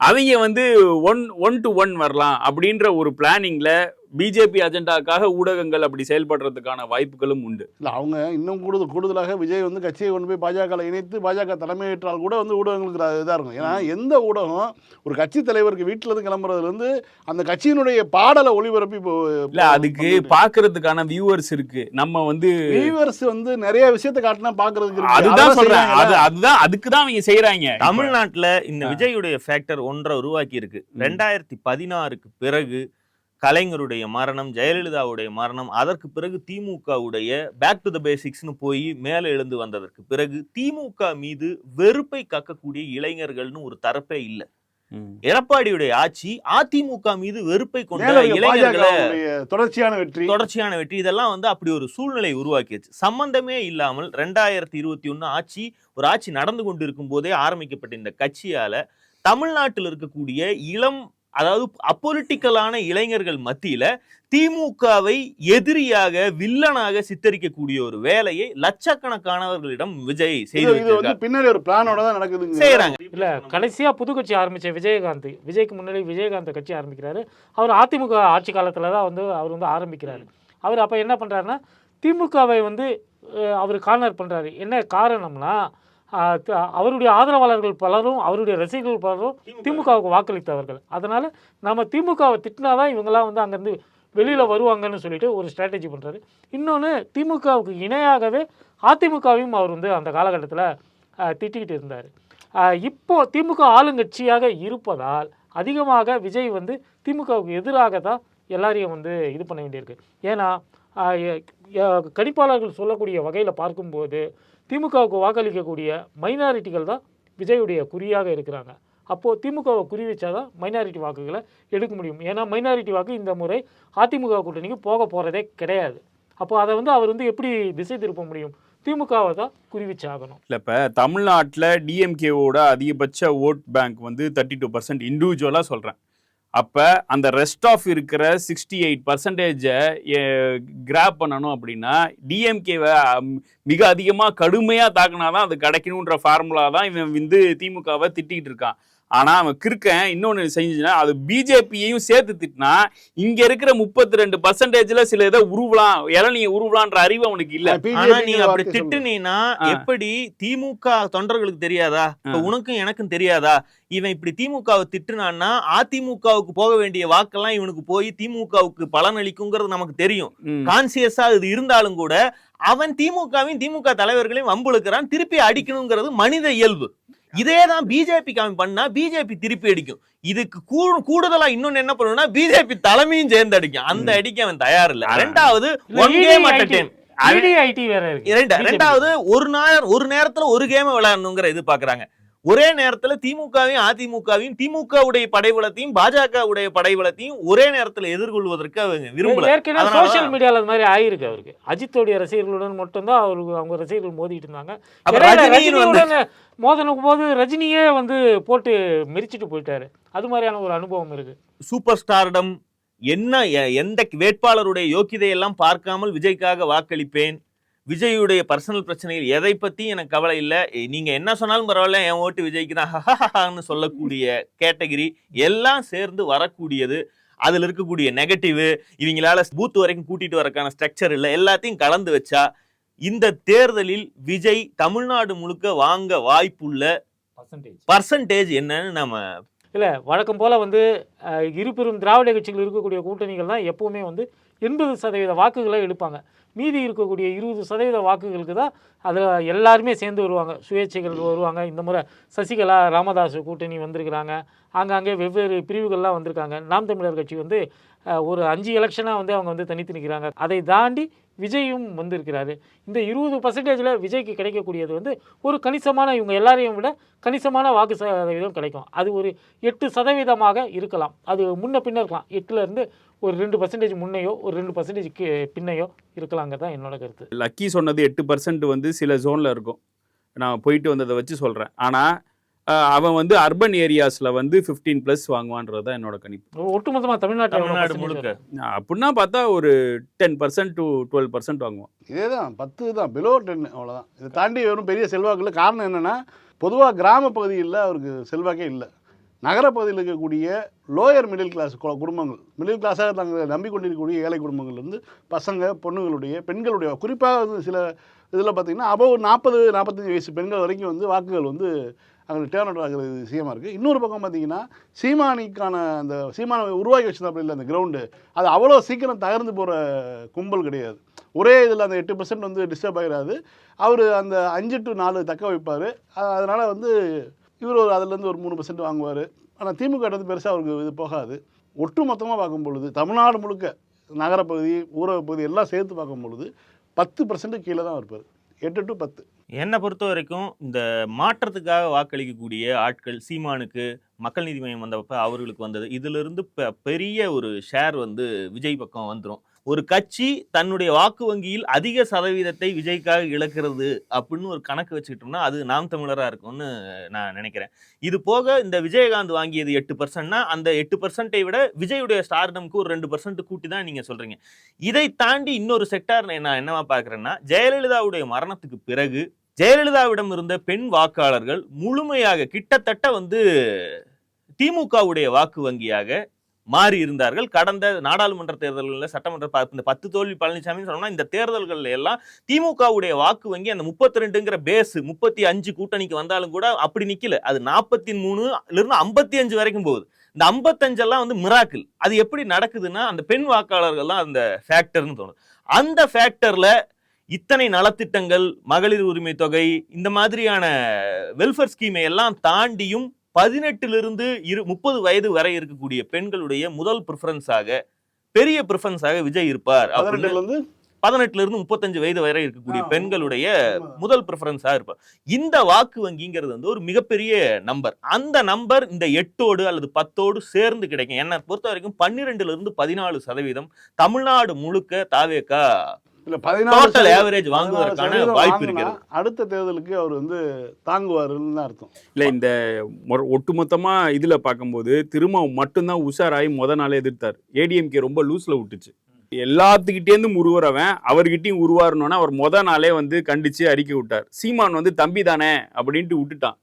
Speaker 4: அவங்க வந்து 1-1 வரலாம் அப்படின்ற ஒரு பிளானிங்ல பிஜேபி அஜெண்டாக்காக ஊடகங்கள் அப்படி செயல்படுறதுக்கான வாய்ப்புகளும் உண்டு.
Speaker 3: இல்லை அவங்க இன்னும் கூடுதலாக விஜய் வந்து கட்சியை கொண்டு போய் பாஜக இணைத்து பாஜக தலைமையேற்றால் கூட வந்து ஊடகங்களுக்கு இதாக இருக்கும். ஏன்னா எந்த ஊடகம் ஒரு கட்சி தலைவருக்கு வீட்டில் இருந்து கிளம்புறதுலேருந்து அந்த கட்சியினுடைய பாடலை ஒளிபரப்பி
Speaker 4: இல்லை அதுக்கு பார்க்கறதுக்கான வியூவர்ஸ் இருக்கு. நம்ம வந்து
Speaker 3: வியூவர்ஸ் வந்து நிறைய விஷயத்தை காட்டினா பார்க்கறதுக்கு
Speaker 4: அதுதான் சொல்றேன். அதுதான் அதுக்கு தான் அவங்க செய்யறாங்க.
Speaker 2: தமிழ்நாட்டில் இந்த விஜயுடைய ஃபேக்டர் ஒன்றை உருவாக்கி இருக்கு. 2016க்கு பிறகு கலைஞருடைய மரணம், ஜெயலலிதாவுடைய மரணம், அதற்கு பிறகு திமுகவுடைய பேக் டு த பேசிக்ஸ்னு போய் மேலே எழுந்து வந்ததற்கு பிறகு திமுக மீது வெறுப்பை கக்கக்கூடிய இளைஞர்கள்னு ஒரு தரப்பே இல்லை. எடப்பாடியுடைய ஆட்சி அதிமுக மீது வெறுப்பை கொண்ட இளைஞர்களை தொடர்ச்சியான வெற்றி இதெல்லாம் வந்து அப்படி ஒரு சூழ்நிலை உருவாக்கிடுச்சு. சம்பந்தமே இல்லாமல் 2021 ஒரு ஆட்சி நடந்து கொண்டிருக்கும் போதே ஆரம்பிக்கப்பட்ட இந்த கட்சியால தமிழ்நாட்டில் இருக்கக்கூடிய அதாவது அப்பொலிட்டிக்கலான இளைஞர்கள் மத்தியில திமுகவை எதிரியாக வில்லனாக சித்தரிக்கக்கூடிய ஒரு வேலையை லட்சக்கணக்கானவர்களிடம் விஜய் செய்து
Speaker 3: பின்னாடி ஒரு பிளானோட தான் நடக்குது
Speaker 2: செய்யறாங்க.
Speaker 5: இல்ல கடைசியா புது கட்சி ஆரம்பிச்ச விஜய்க்கு முன்னாடி விஜயகாந்த் கட்சி ஆரம்பிக்கிறாரு. அவர் அதிமுக ஆட்சி காலத்துல தான் வந்து அவர் வந்து ஆரம்பிக்கிறாரு. அவர் அப்ப என்ன பண்றாருன்னா திமுகவை வந்து அவர் கார்னர் பண்றாரு. என்ன காரணம்னா அவருடைய ஆதரவாளர்கள் பலரும் அவருடைய ரசிகர்கள் பலரும் திமுகவுக்கு வாக்களித்தவர்கள். அதனால நம்ம திமுகவை திட்டினாதான் இவங்கெல்லாம் வந்து அங்கேருந்து வெளியில் வருவாங்கன்னு சொல்லிட்டு ஒரு ஸ்ட்ராட்டஜி பண்ணுறாரு. இன்னொன்று திமுகவுக்கு இணையாகவே அதிமுகவையும் அவர் வந்து அந்த காலகட்டத்தில் திட்டிக்கிட்டு இருந்தார். இப்போது திமுக ஆளுங்கட்சியாக இருப்பதால் அதிகமாக விஜய் வந்து திமுகவுக்கு எதிராக தான் எல்லாரையும் வந்து இது பண்ண வேண்டியிருக்கு. ஏன்னா கணிப்பாளர்கள் சொல்லக்கூடிய வகையில் பார்க்கும்போது திமுகவுக்கு வாக்களிக்கக்கூடிய மைனாரிட்டிகள் தான் விஜயுடைய குறியாக இருக்கிறாங்க. அப்போது திமுகவை குறி வச்சாதான் மைனாரிட்டி வாக்குகளை எடுக்க முடியும். ஏன்னா மைனாரிட்டி வாக்கு இந்த முறை அதிமுக கூட்டணிக்கு போக போகிறதே கிடையாது. அப்போ அதை வந்து அவர் வந்து எப்படி திசை திருப்ப முடியும்? திமுகவை தான் குறி வச்சாகணும்.
Speaker 4: இல்லை, இப்போ தமிழ்நாட்டில் டிஎம்கேவோட அதிகபட்ச ஓட் பேங்க் வந்து 32% இண்டிவிஜுவலாக சொல்கிறேன். அப்போ அந்த ரெஸ்ட் ஆஃப் இருக்கிற 68% கிராப் பண்ணணும் அப்படின்னா டிஎம்கேவை மிக அதிகமாக கடுமையாக தாக்குனாதான் அது கிடைக்கணுன்ற ஃபார்முலா தான் இவன் வந்து திமுகவை திட்டிகிட்டு இருக்கான். ஆனால் அவன் கிறுக்கன் இன்னொன்று செஞ்சுன்னா அது பிஜேபியையும் சேர்த்து திட்டினா இங்கே இருக்கிற 32%ல சில இதை உருவலாம், இளநியை உருவலான்ற அறிவு அவனுக்கு இல்லை.
Speaker 2: ஆனா நீ அப்படி திட்டுனீன்னா எப்படி திமுக தொண்டர்களுக்கு தெரியாதா? இப்ப உனக்கும் எனக்கும் தெரியாதா? இவன் இப்படி திமுகவை திட்டுனான்னா அதிமுகவுக்கு போக வேண்டிய வாக்கெல்லாம் இவனுக்கு போய் திமுகவுக்கு பலனளிக்குங்கிறது நமக்கு தெரியும். கான்சியஸா இது இருந்தாலும் கூட அவன் திமுக தலைவர்களையும் வம்புழுக்கிறான், திருப்பி அடிக்கணுங்கிறது மனித இயல்பு. இதேதான் பிஜேபி அவன் பண்ணா பிஜேபி திருப்பி அடிக்கும். இதுக்கு கூடுதலா இன்னொன்னு என்ன பண்ணுனா பிஜேபி தலைமையும் சேர்ந்து அடிக்கும். அந்த அடிக்க அவன் தயார் இல்ல. ரெண்டாவது ரெண்டாவது ஒரு நேரத்துல ஒரு கேம் விளையாடணுங்கிற இது பாக்குறாங்க. ஒரே நேரத்துல திமுகவையும் அதிமுகவையும் திமுகவுடைய படைபலத்தையும் பாஜகவுடைய படைபலத்தையும் ஒரே நேரத்துல எதிர்கொள்வதற்கு அவங்க விரும்பல.
Speaker 5: ஏற்கனவே சோசியல் மீடியால அது மாதிரி ஆயிருக்கு. அவருக்கு அஜித்தோடைய ரசிகர்களுடன் மட்டும்தான் அவருக்கு அவங்க ரசிகர்கள் மோதிட்டு இருந்தாங்க. மோதனுக்கு போது ரஜினியே வந்து போட்டு மெரிச்சிட்டு போயிட்டாரு. அது மாதிரியான ஒரு அனுபவம் இருக்கு.
Speaker 2: சூப்பர் ஸ்டார்டம் என்ன எந்த வேட்பாளருடைய யோக்கியதையெல்லாம் பார்க்காமல் விஜய்க்காக வாக்களிப்பேன், விஜயுடைய பர்சனல் பிரச்சனைகள் எதை பத்தி எனக்கு கவலை இல்லை, நீங்க என்ன சொன்னாலும் பரவாயில்ல என் ஓட்டு விஜய்க்கு தான் சொல்லக்கூடிய கேட்டகரி எல்லாம் சேர்ந்து வரக்கூடியது. அதுல இருக்கக்கூடிய நெகட்டிவ், இவங்களால பூத் வரைக்கும் கூட்டிட்டு வரக்கான ஸ்ட்ரக்சர் இல்லை, எல்லாத்தையும் கலந்து வச்சா இந்த தேர்தலில் விஜய் தமிழ்நாடு முழுக்க வாங்க வாய்ப்புள்ள பர்சன்டேஜ் என்னன்னு நம்ம
Speaker 5: இல்லை, வழக்கம் போல் வந்து இருபெரும் திராவிட கட்சிகள் இருக்கக்கூடிய கூட்டணிகள் தான் எப்போவுமே வந்து 80% வாக்குகளை எடுப்பாங்க. மீதி இருக்கக்கூடிய 20% வாக்குகளுக்கு தான் அதில் எல்லாருமே சேர்ந்து வருவாங்க. சுயேட்சைகள் வருவாங்க. இந்த முறை சசிகலா ராமதாஸ் கூட்டணி வந்திருக்கிறாங்க. ஆங்காங்கே வெவ்வேறு பிரிவுகள்லாம் வந்திருக்காங்க. நாம் தமிழர் கட்சி வந்து ஒரு 5 எலெக்ஷனாக வந்து அவங்க வந்து தனித்து நிற்கிறாங்க. அதை தாண்டி விஜயும் வந்திருக்கிறாரு. இந்த 20%ல் விஜய்க்கு கிடைக்கக்கூடியது வந்து ஒரு கணிசமான, இவங்க எல்லாரையும் விட கணிசமான வாக்கு சதவீதம் கிடைக்கும். அது ஒரு 8% இருக்கலாம். அது முன்ன பின்ன இருக்கலாம். 8லேருந்து ஒரு 2% முன்னையோ ஒரு 2% பின்னையோ இருக்கலாங்க தான் என்னோட கருத்து.
Speaker 4: லக்கி சொன்னது 8% வந்து சில ஜோனில் இருக்கும். நான் போயிட்டு வந்ததை வச்சு சொல்கிறேன். ஆனால் அவன் வந்து அர்பன் ஏரியாஸில் வந்து 15+ வாங்குவான்றது தான் என்னோட கணிப்பு.
Speaker 5: ஒட்டுமொத்தமாக தமிழ்நாடு
Speaker 2: முழுக்க
Speaker 4: அப்படின்னா பார்த்தா ஒரு 10% to 12% வாங்குவான்.
Speaker 3: இதே தான் 10 தான், பிலோ 10 அவ்வளோதான். இதை தாண்டி வெறும் பெரிய செல்வாக்கு இல்லை. காரணம் என்னென்னா பொதுவாக கிராம பகுதியில் அவருக்கு செல்வாக்கே இல்லை. நகரப்பகுதியில் இருக்கக்கூடிய லோயர் மிடில் கிளாஸ் குடும்பங்கள், மிடில் கிளாஸாக நாங்கள் நம்பிக்கொண்டிருக்கக்கூடிய ஏழை குடும்பங்கள் வந்து பசங்க பொண்ணுங்களுடைய பெண்களுடைய குறிப்பாக வந்து சில இதில் பார்த்திங்கன்னா அபவ் 40-45 வயசு பெண்கள் வரைக்கும் வந்து வாக்குகள் வந்து அங்கே டேர்ன் அவுட் ஆகிறது விஷயமா இருக்குது. இன்னொரு பக்கம் பார்த்திங்கன்னா சீமானிக்கான அந்த சீமானை உருவாக்கி வச்சுருந்தாப்புல இல்லை அந்த கிரவுண்டு, அது அவ்வளோ சீக்கிரம் தகர்ந்து போகிற கும்பல் கிடையாது. ஒரே இதில் அந்த 8% வந்து டிஸ்டர்ப் ஆகிடாது. அவர் அந்த 5 to 4 தக்க வைப்பார். அதனால் வந்து இவர் ஒரு அதுலேருந்து ஒரு 3% வாங்குவார். ஆனால் திமுக வந்து பெருசாக அவருக்கு இது போகாது. ஒட்டு மொத்தமாக பார்க்கும் பொழுது தமிழ்நாடு முழுக்க நகரப்பகுதி ஊரக பகுதி எல்லாம் சேர்த்து பார்க்கும் பொழுது 10% கீழே தான் இருப்பார். 8 to 10.
Speaker 2: என்னை பொறுத்த வரைக்கும் இந்த மாற்றத்துக்காக வாக்களிக்கக்கூடிய ஆட்கள் சீமானுக்கு மக்கள் நீதி மையம் வந்தப்ப அவர்களுக்கு வந்தது, இதிலிருந்து பெரிய ஒரு ஷேர் வந்து விஜய் பக்கம் வந்துடும். ஒரு கட்சி தன்னுடைய வாக்கு வங்கியில் அதிக சதவீதத்தை விஜய்க்காக இழக்கிறது அப்படின்னு ஒரு கணக்கு வச்சுக்கிட்டோம்னா அது நாம் தமிழராக இருக்கும்னு நான் நினைக்கிறேன். இது போக இந்த விஜயகாந்த் வாங்கியது 8%னா அந்த 8%ஐ விட விஜயுடைய ஸ்டார்டம்க்கு ஒரு 2% கூட்டி தான் நீங்கள் சொல்கிறீங்க. இதை தாண்டி இன்னொரு செக்டார் நான் என்னவா பார்க்குறேன்னா, ஜெயலலிதாவுடைய மரணத்துக்கு பிறகு ஜெயலலிதாவிடம் இருந்த பெண் வாக்காளர்கள் முழுமையாக கிட்டத்தட்ட வந்து திமுகவுடைய வாக்கு வங்கியாக மாறி இருந்தார்கள். கடந்த நாடாளுமன்ற தேர்தல்களில் சட்டமன்ற இந்த 10 தோல்வி பழனிசாமின்னு சொன்னோம்னா இந்த தேர்தல்கள் எல்லாம் திமுகவுடைய வாக்கு வங்கி அந்த 32ங்கிற பேஸ் 35 கூட்டணிக்கு வந்தாலும் கூட அப்படி நிக்கல. அது 43லிருந்து 55 வரைக்கும் போகுது. இந்த 55 எல்லாம் வந்து மிராக்கிள். அது எப்படி நடக்குதுன்னா அந்த பெண் வாக்காளர்கள் தான் அந்த ஃபேக்டர்னு தோணுது. அந்த ஃபேக்டர்ல இத்தனை நலத்திட்டங்கள், மகளிர் உரிமை தொகை, இந்த மாதிரியான வெல்ஃபேர் ஸ்கீமை எல்லாம் தாண்டியும் 18லிருந்து 30 வயது வரை இருக்கக்கூடிய பெண்களுடைய முதல் ப்ரிஃபரன்ஸாக, பெரிய ப்ரிஃபரன்ஸாக விஜய் இருப்பார். 18 இருந்து 35 வயது வரை இருக்கக்கூடிய பெண்களுடைய முதல் ப்ரிஃபரன்ஸா இருப்பார். இந்த வாக்கு வங்கிங்கிறது வந்து ஒரு மிகப்பெரிய நம்பர். அந்த நம்பர் இந்த 8ஓடு அல்லது 10ஓடு சேர்ந்து கிடைக்கும். என்ன பொறுத்த வரைக்கும் 12 இருந்து 14% தமிழ்நாடு முழுக்க தாவேகா
Speaker 3: இல்ல
Speaker 2: டோட்டல் ஆவரேஜ் வாங்குவதற்கான வாய்ப்பு இருக்கிறது.
Speaker 3: அடுத்த தேர்தலுக்கு அவர் வந்து தாங்குவாருன்னு தான் அர்த்தம்.
Speaker 4: இல்ல இந்த ஒட்டுமொத்தமா இதுல பார்க்கும்போது திருமாவும் மட்டும்தான் உஷாராயி நாளே எதிர்த்தார். ஏடிஎம்கே ரொம்ப லூஸ்ல விட்டுச்சு. எல்லாத்துக்கிட்டேருந்து உருவறவன் அவர்கிட்டயும் உருவாரணும்னா அவர் நாளே வந்து கண்டிச்சு அறிக்கை விட்டார். சீமான் வந்து தம்பி தானே அப்படின்ட்டு விட்டுட்டான்.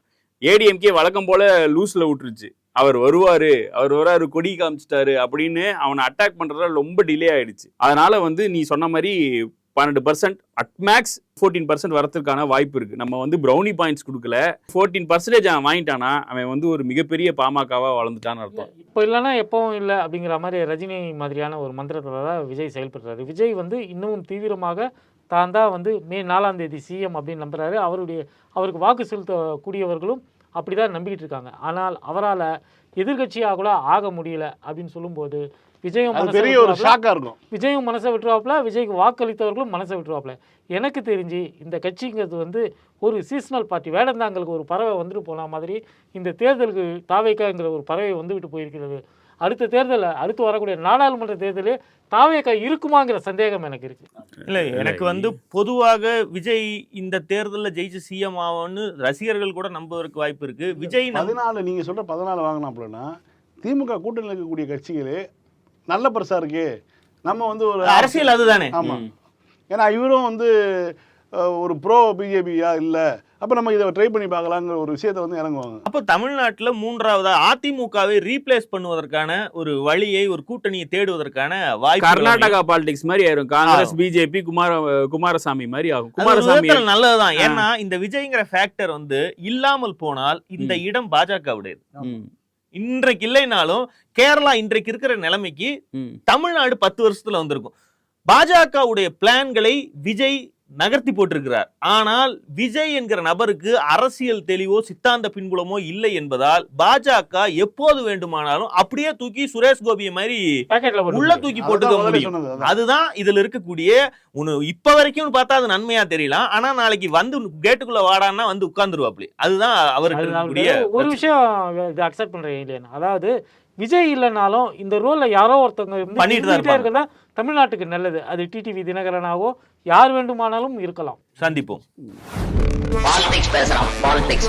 Speaker 4: ஏடிஎம்கே வழக்கம் போல லூஸ்ல விட்டுருச்சு. அவர் வருவாரு கொடி காமிச்சிட்டாரு அப்படின்னு அவனை அட்டாக் பண்றதுல ரொம்ப டிலே ஆயிடுச்சு. அதனால வந்து நீ சொன்ன மாதிரி 12% அட்மேக்ஸ் 14% வரதுக்கான வாய்ப்பு இருக்கு. நம்ம வந்து ப்ரௌனி பாயிண்ட்ஸ் கொடுக்கல, 14% அவன் வாங்கிட்டானா அவன் வந்து ஒரு மிகப்பெரிய பாமகவா வளர்ந்துட்டான்னு அர்த்தம்.
Speaker 5: இப்போ இல்லைன்னா எப்பவும் இல்லை அப்படிங்கிற மாதிரி ரஜினி மாதிரியான ஒரு மந்திரத்தில் தான் விஜய் செயல்படுறாரு. விஜய் வந்து இன்னமும் தீவிரமாக தான் தான் வந்து மே 4ஆம் தேதி சிஎம் அப்படின்னு நம்புறாரு. அவருக்கு வாக்கு செலுத்தக்கூடியவர்களும் அப்படிதான் நம்பிக்கிட்டு இருக்காங்க. ஆனால் அவரால் எதிர்கட்சியாக கூட ஆக முடியல அப்படின்னு சொல்லும்போது விஜயும் மனசை விட்டுருவாப்புல, விஜய்க்கு வாக்களித்தவர்களும் மனசை விட்டுருவாப்புல. எனக்கு தெரிஞ்சு இந்த கட்சிங்கிறது வந்து ஒரு சீசனல் பார்ட்டி, வேடந்தாங்களுக்கு ஒரு பறவை வந்துட்டு போன மாதிரி இந்த தேர்தலுக்கு தாவேக்காங்கிற ஒரு பறவை வந்துவிட்டு போயிருக்கிறது. அடுத்த தேர்தலில் அடுத்து வரக்கூடிய நாடாளுமன்ற தேர்தலே தாவேக்கா இருக்குமாங்கிற சந்தேகம் எனக்கு இருக்கு.
Speaker 2: இல்ல எனக்கு வந்து பொதுவாக விஜய் இந்த தேர்தலில் ஜெயிச்சு சிஎம் ஆகும்னு ரசிகர்கள் கூட நம்புவதற்கு வாய்ப்பு இருக்கு. விஜய்
Speaker 3: 14 நீங்க சொல்ற 14 வாங்கினாப்லன்னா திமுக கூட்டணியில் இருக்கக்கூடிய கட்சிகளே நல்ல பரிசா இருக்கு. நம்ம வந்து ஒரு
Speaker 2: அரசியல் அதுதானே.
Speaker 3: ஆமா, ஏன்னா இவரும் வந்து ஒரு ப்ரோ பிஜேபியா இல்ல, அப்ப நம்ம இதை ட்ரை பண்ணி பார்க்கலாங்கிற ஒரு விஷயத்தை வந்து இறங்குவாங்க.
Speaker 2: அப்ப தமிழ்நாட்டுல மூன்றாவதா அதிமுகவை ரீப்ளேஸ் பண்ணுவதற்கான ஒரு வழியை, ஒரு கூட்டணியை தேடுவதற்கான வாய்ப்பு
Speaker 4: கர்நாடகா பாலிடிக்ஸ் மாதிரி ஆயிரும். காங்கிரஸ் பிஜேபி குமாரசாமி மாதிரி ஆகும். குமாரசாமி
Speaker 2: நல்லதுதான். ஏன்னா இந்த விஜய்ங்கிற ஃபேக்டர் வந்து இல்லாமல் போனால் இந்த இடம் பாஜகவுடையது. இன்றைக்கு இல்லைனாலும் கேரளா இன்றைக்கு இருக்கிற நிலைமைக்கு தமிழ்நாடு 10 வருஷத்துல வந்திருக்கும். பாஜகவுடைய பிளான்களை விஜய் நகர்த்தி போட்டிருக்கிறார். ஆனால் விஜய் என்கிற நபருக்கு அரசியல் தெளிவோ சித்தாந்த பின்புலமோ இல்லை என்பதால் பாஜக எப்போது வேண்டுமானாலும் அப்படியே தூக்கி சுரேஷ் கோபியை மாதிரி உள்ள தூக்கி போட்டுக்க முடியும். அதுதான் இதுல இருக்கக்கூடிய இப்ப வரைக்கும் பார்த்தா அது நன்மையா தெரியலாம். ஆனா நாளைக்கு வந்து கேட்டுக்குள்ள வாடான்னா வந்து உட்கார்ந்துருவாப்ல. அதுதான் அவருக்கு
Speaker 5: ஒரு விஷயம் அக்செப்ட் பண்றேன் இல்லையா. அதாவது விஜய் இல்லைனாலும் இந்த ரோல்ல யாரோ ஒருத்தவங்க பண்ணிட்டு இருக்கிறதா தமிழ்நாட்டுக்கு நல்லது. அது டிடிவி தினகரனாவோ யார் வேண்டுமானாலும் இருக்கலாம்.
Speaker 2: சந்திப்போம்.
Speaker 1: பாலிடிக்ஸ் பேசலாம். பாலிடிக்ஸ்